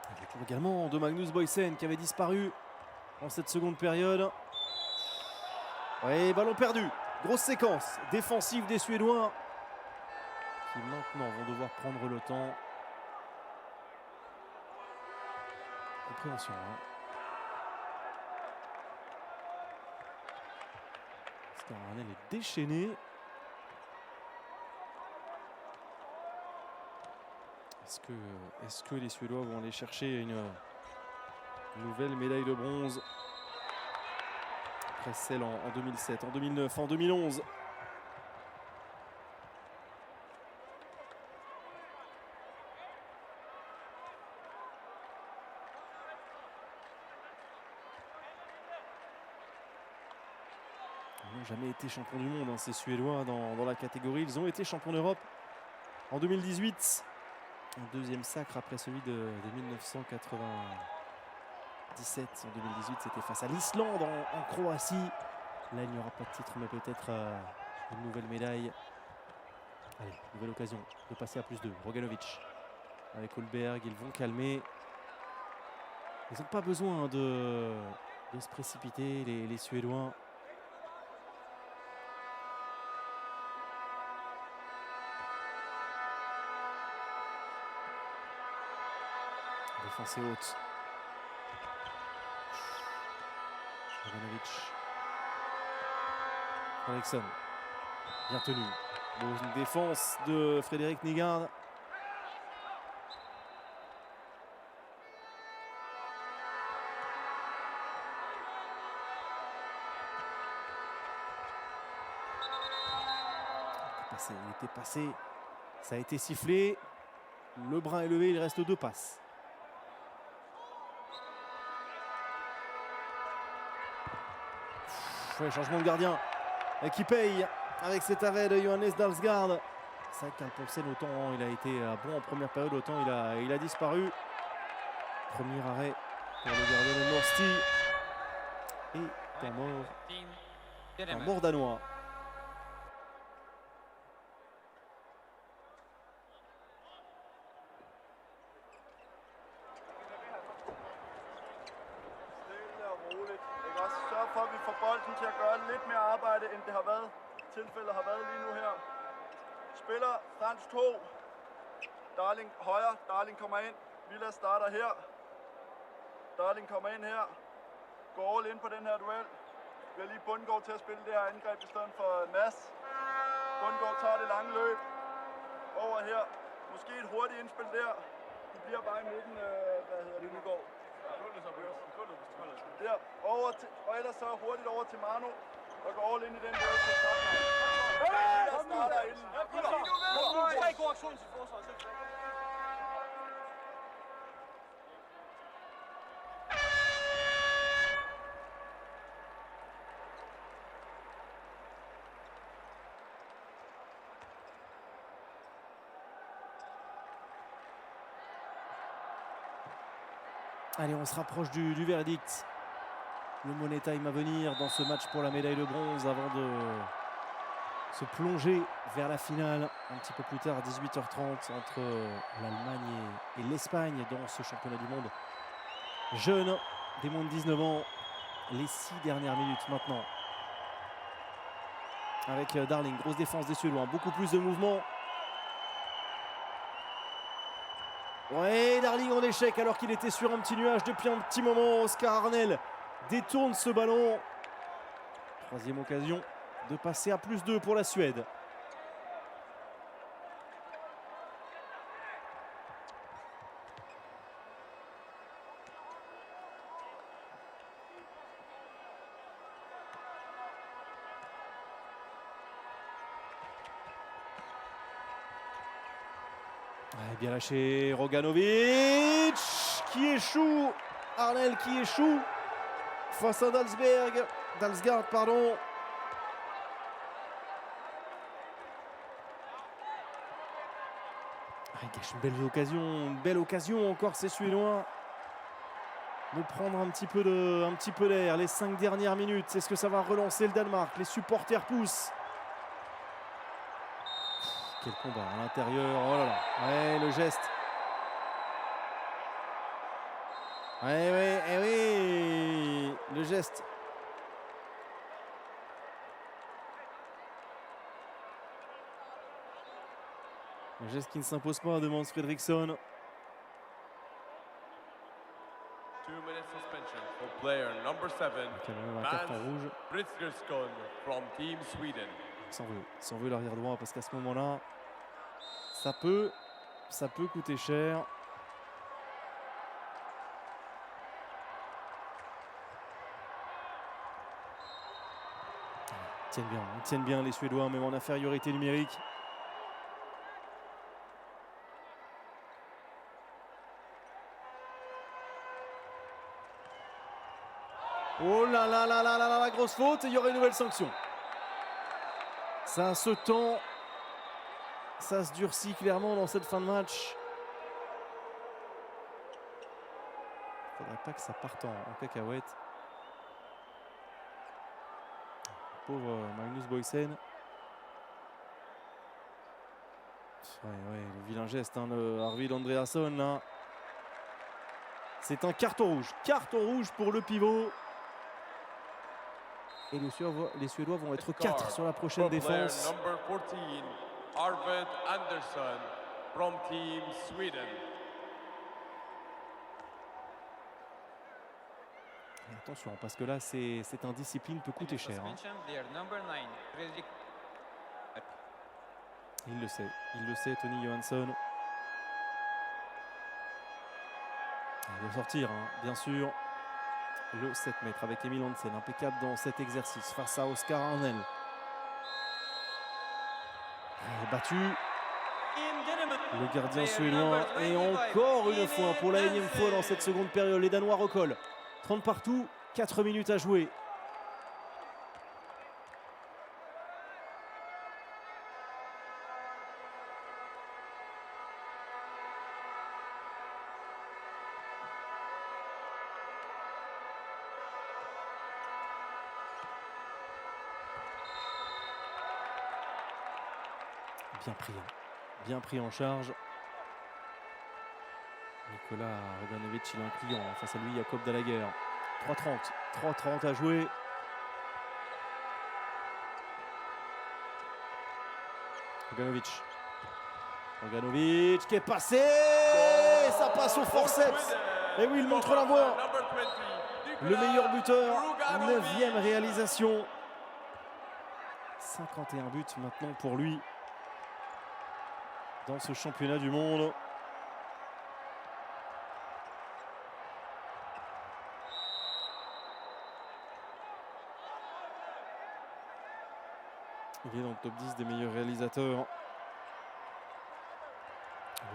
Le retour également de Magnus Boysen qui avait disparu en cette seconde période. Oui, ballon perdu. Grosse séquence défensive des Suédois qui maintenant vont devoir prendre le temps. Compréhension. Oscar Arnell est déchaîné. Est-ce que les Suédois vont aller chercher une nouvelle médaille de bronze après celle en 2007, en 2009, en 2011? Ils n'ont jamais été champions du monde, ces Suédois, dans la catégorie. Ils ont été champions d'Europe en 2018. Un deuxième sacre après celui de 1997. En 2018, c'était face à l'Islande en Croatie. Là, il n'y aura pas de titre, mais peut-être une nouvelle médaille. Allez, nouvelle occasion de passer à +2. Roganovic avec Holberg, ils vont calmer. Ils n'ont pas besoin de se précipiter, les Suédois. Défense est haute. Roganovic. Eriksson. Bien tenu. Bonne défense de Frédéric Nygaard. Il était passé. Ça a été sifflé. Le bras est levé, il reste 2 passes. Changement de gardien qui paye avec cet arrêt de Johannes Dalsgaard. C'est vrai qu'Alponsen, autant il a été bon en première période, autant il a disparu. Premier arrêt pour le gardien de Norsti. Et un mort danois. For at vi får bolden til at gøre lidt mere arbejde, end det har været. Tilfældet har været lige nu her. Spiller Frans 2. Darling højre. Darling kommer ind. Villa starter her. Darling kommer ind her. Går all in på den her duel. Bliver lige Bundgaard til at spille det her angreb i stedet for Mads. Bundgaard tager det lange løb. Over her. Måske et hurtigt indspil der. De bliver bare i midten. Hvad hedder det? Nygaard. Der, over til, og ellers så hurtigt over til Manu, der går all ind i den der til Tottenham. Der starter inden. Tre gode aktioner til forsvaret. Allez, on se rapproche du verdict. Le Money Time à venir dans ce match pour la médaille de bronze avant de se plonger vers la finale un petit peu plus tard à 18h30 entre l'Allemagne et l'Espagne dans ce championnat du monde. Jeunes, des moins de 19 ans, les 6 dernières minutes maintenant. Avec Darling, grosse défense des Suédois, beaucoup plus de mouvements. Ouais, Darling en échec alors qu'il était sur un petit nuage depuis un petit moment. Oscar Arnell détourne ce ballon. Troisième occasion de passer à +2 pour la Suède. Ouais, bien lâché, Roganovic qui échoue. Arnel qui échoue face à Dalsgaard, pardon. Il gâche une belle occasion encore ces Suédois de prendre un petit peu d'air. Les 5 dernières minutes, est-ce que ça va relancer le Danemark? Les supporters poussent. Quel combat à l'intérieur, oh là là, ouais, le geste. Oui, le geste. Le geste qui ne s'impose pas, demande Fredriksson. 2 minutes suspension for player number 7, Quand même un carton rouge. Fridriksson from Team Sweden. Il s'en veut l'arrière droit parce qu'à ce moment-là, ça peut coûter cher. Ils tiennent bien les Suédois, même en infériorité numérique. Oh là là là là là là, la grosse faute, il y aurait une nouvelle sanction. Ça se tend, ça se durcit clairement dans cette fin de match. Il ne faudrait pas que ça parte en cacahuète. Pauvre Magnus Boysen. Ouais, le vilain geste de Arvid Andreasson là. C'est un carton rouge. Carton rouge pour le pivot. Et les Suédois vont être 4 sur la prochaine défense. Number 14, Arvid Andersson from Team Sweden. Et attention, parce que là, cette indiscipline peut coûter cher. Hein. Suspension, player number 9, Fredrik. Il le sait, Tony Johansson. Il doit sortir, hein, bien sûr. Le 7 mètres avec Emil Hansen, impeccable dans cet exercice face à Oscar Arnel. Battu. Le gardien suédois et encore une fois pour la énième fois dans cette seconde période. Les Danois recollent. 30 partout, 4 minutes à jouer. Bien pris en charge. Nicolas Roganovic, il a un client face à lui, Jacob Dallager. 3:30 à jouer. Roganovic qui est passé. Ça passe au forceps. Et oui, il montre la voie. Le meilleur buteur, 9e réalisation. 51 buts maintenant pour lui dans ce championnat du monde. Il est dans le top 10 des meilleurs réalisateurs.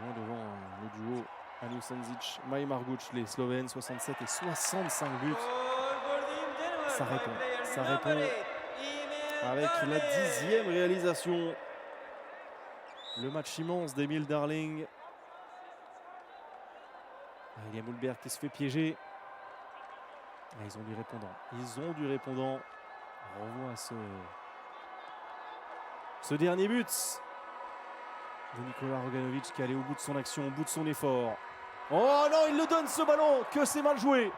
Loin devant le duo Anu Sanzic, Maj Marguc, les Slovènes, 67 et 65 buts. Ça répond avec la 10e réalisation. Le match immense d'Emil Darling. Il y a Moulberg qui se fait piéger. Ils ont du répondant. On revoit ce dernier but de Nicolas Roganovic qui allait au bout de son action, au bout de son effort. Oh non, il le donne ce ballon, que c'est mal joué.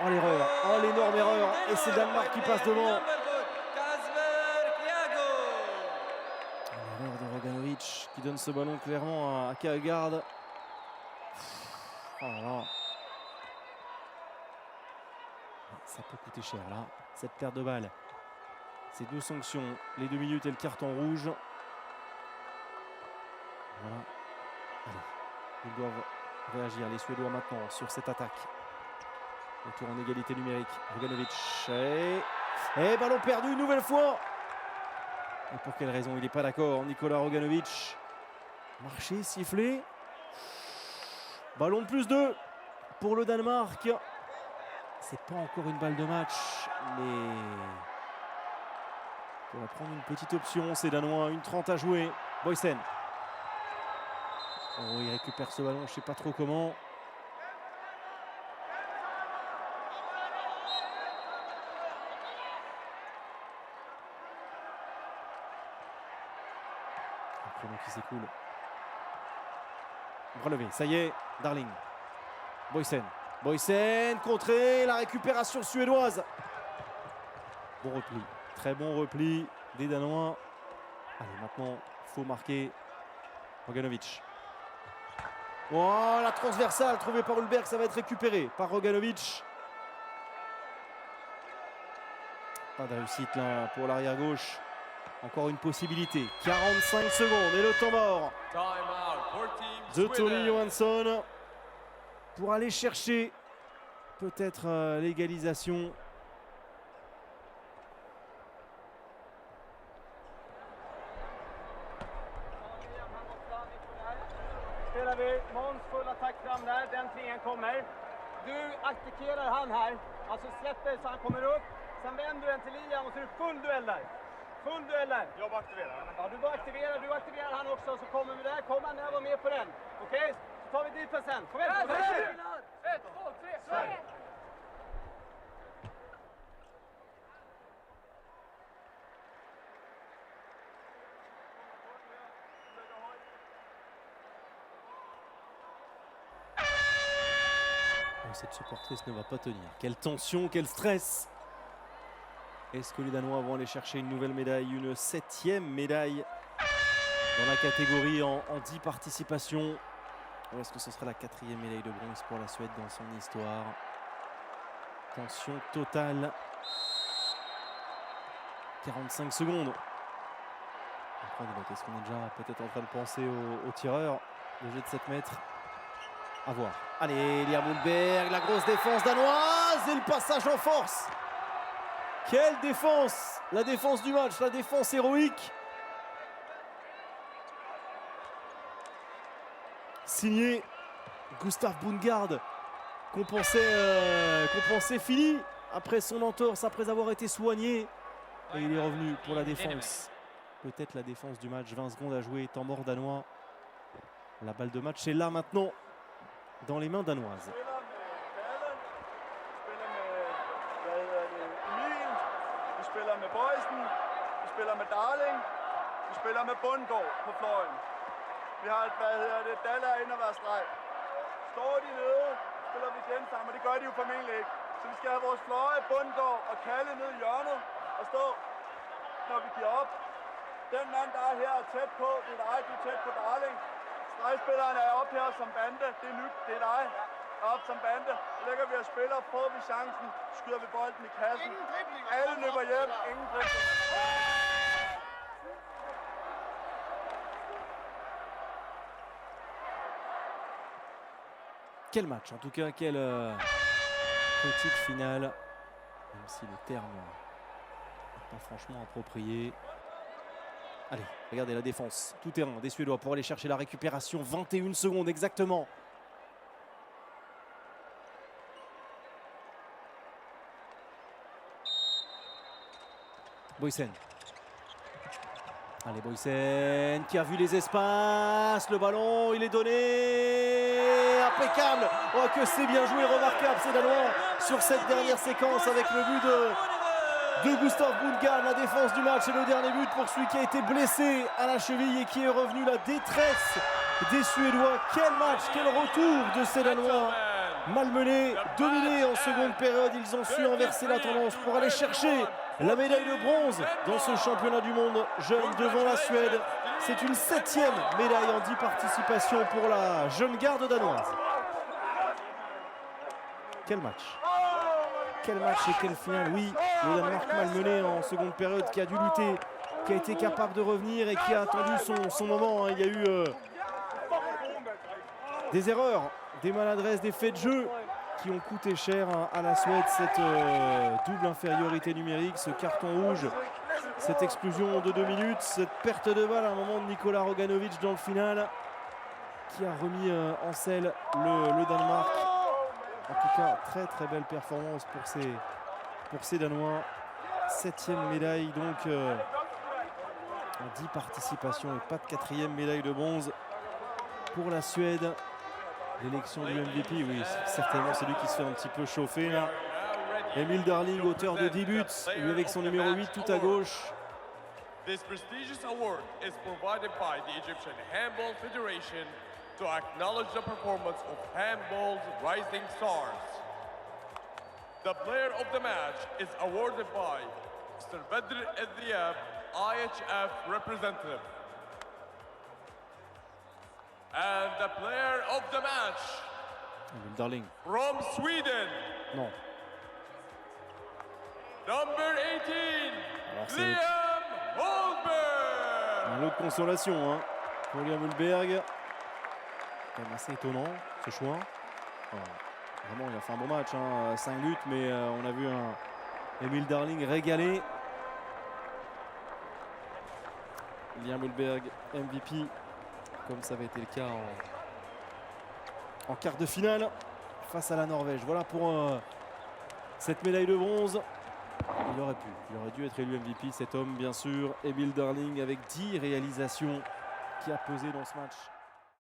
Oh l'erreur, oh l'énorme erreur. Et c'est Danemark qui passe devant. L'erreur de Roganovic qui donne ce ballon clairement à Kjærgaard. Oh là là. Ça peut coûter cher là, cette perte de balle. Ces 2 sanctions, les 2 minutes et le carton rouge. Voilà. Allez, ils doivent réagir, les Suédois maintenant, sur cette attaque. Retour en égalité numérique. Roganovic. Et ballon perdu une nouvelle fois. Et pour quelle raison il n'est pas d'accord, Nicolas Roganovic. Marché, sifflé. Ballon de plus 2 pour le Danemark. C'est pas encore une balle de match, mais on va prendre une petite option. C'est Danois, 1:30 à jouer. Boysen. Oh, il récupère ce ballon, je sais pas trop comment. Un chrono qui s'écoule. Relevé, ça y est, Darling. Boysen. Boysen, contré, la récupération suédoise. Bon repli, très bon repli des Danois. Allez, maintenant, il faut marquer Roganovic. Oh, la transversale trouvée par Ulberg, ça va être récupéré par Roganovic. Pas de réussite là pour l'arrière gauche. Encore une possibilité. 45 secondes et le temps mort Time out for Team de Tony Sweden. Johansson pour aller chercher peut-être l'égalisation. Spelar vi Måns full attack fram där, den trean kommer. Du attackerar han här, alltså släpper så han kommer upp. Sen vänder du den till Liam och så är det full duell där. Full duell där. Jag bara aktiverar den. Ja, du aktiverar han också, så kommer vi där. Kommer han där, var med på den. Okej? Så tar vi dit den sen. Kom igen! Kom igen! 1, 2, 3, Sverige! Cette supportrice ne va pas tenir. Quelle tension, quel stress! Est-ce que les Danois vont aller chercher une nouvelle médaille, une 7e médaille dans la catégorie en 10 participations? Ou est-ce que ce sera la 4e médaille de bronze pour la Suède dans son histoire? Tension totale. 45 secondes. Est-ce qu'on est déjà peut-être en train de penser au tireur? Le jet de 7 mètres. À voir. Allez, Liam Ulberg, la grosse défense danoise et le passage en force. Quelle défense! La défense du match, la défense héroïque. Signé Gustav Bundgaard, qu'on pensait fini après son entorse, après avoir été soigné. Et il est revenu pour la défense. Peut-être la défense du match, 20 secondes à jouer, temps mort danois. La balle de match est là maintenant, dans les mains danoises. Vi spiller med Boysen, vi spiller med Darling, vi spiller med Bundgaard på fløjen. Vi har Dalle er inde og være streg. Står de nede, spiller vi igen sammen, og det gør de jo formentlig ikke. Så vi skal have vores fløje, Bundgaard og Kalle ned i hjørnet og stå, når vi giver op. Den mand, der er her tæt på, det er dig, du er tæt på Darling. Stregspilleren er op her som bande, det er nyt, det er dig. Op som bande, så lægger vi og spiller, får vi chancen, skyder vi bolden i kassen. Alle løber hjem, ingen driblinger. Quel match, en tout cas, quelle petite finale, même si le terme n'est pas franchement approprié. Allez, regardez la défense, tout terrain des Suédois pour aller chercher la récupération, 21 secondes exactement. Boysen. Allez, Boysen qui a vu les espaces, le ballon, il est donné, impeccable. Oh, que c'est bien joué, remarquable, c'est Danois sur cette dernière séquence avec le but de Gustav Bundgaard, la défense du match et le dernier but pour celui qui a été blessé à la cheville et qui est revenu, la détresse des Suédois. Quel match, quel retour de ces Danois. Malmenés, dominés en seconde période, ils ont su inverser la tendance pour aller chercher la médaille de bronze dans ce championnat du monde jeune devant la Suède. C'est une 7e médaille en 10 participations pour la jeune garde danoise. Quel match! Quel match et quelle finale! Oui, le Danemark malmené en seconde période qui a dû lutter, qui a été capable de revenir et qui a attendu son moment. Il y a eu des erreurs, des maladresses, des faits de jeu qui ont coûté cher à la Suède. Cette double infériorité numérique, ce carton rouge, cette explosion de 2 minutes, cette perte de balle à un moment de Nikola Roganovic dans le final. qui a remis en selle le Danemark. En tout cas, très très belle performance pour ces Danois. 7e médaille donc en 10 participations et pas de 4e médaille de bronze pour la Suède. L'élection du MVP, oui, certainement celui qui se fait un petit peu chauffer là. Emil Darling, auteur de 10 buts, lui avec son numéro 8 tout à gauche. This prestigious award is provided by the Egyptian Handball Federation to acknowledge the performance of handball's rising stars. The player of the match is awarded by Mr. Badr El-Diab, IHF representative. And the player of the match Emil Darling, from Sweden, non. number 18, Alors, c'est Liam Holberg. un lot de consolation hein, pour Liam Hulberg. Quand même assez étonnant ce choix. Vraiment, il a fait un bon match, hein, 5 buts, mais on a vu un Emil Darling régalé. Liam Hulberg, MVP, comme ça avait été le cas en quart de finale face à la Norvège. Voilà pour cette médaille de bronze. Il aurait dû être élu MVP, cet homme bien sûr, Emil Darling, avec 10 réalisations qui a pesé dans ce match.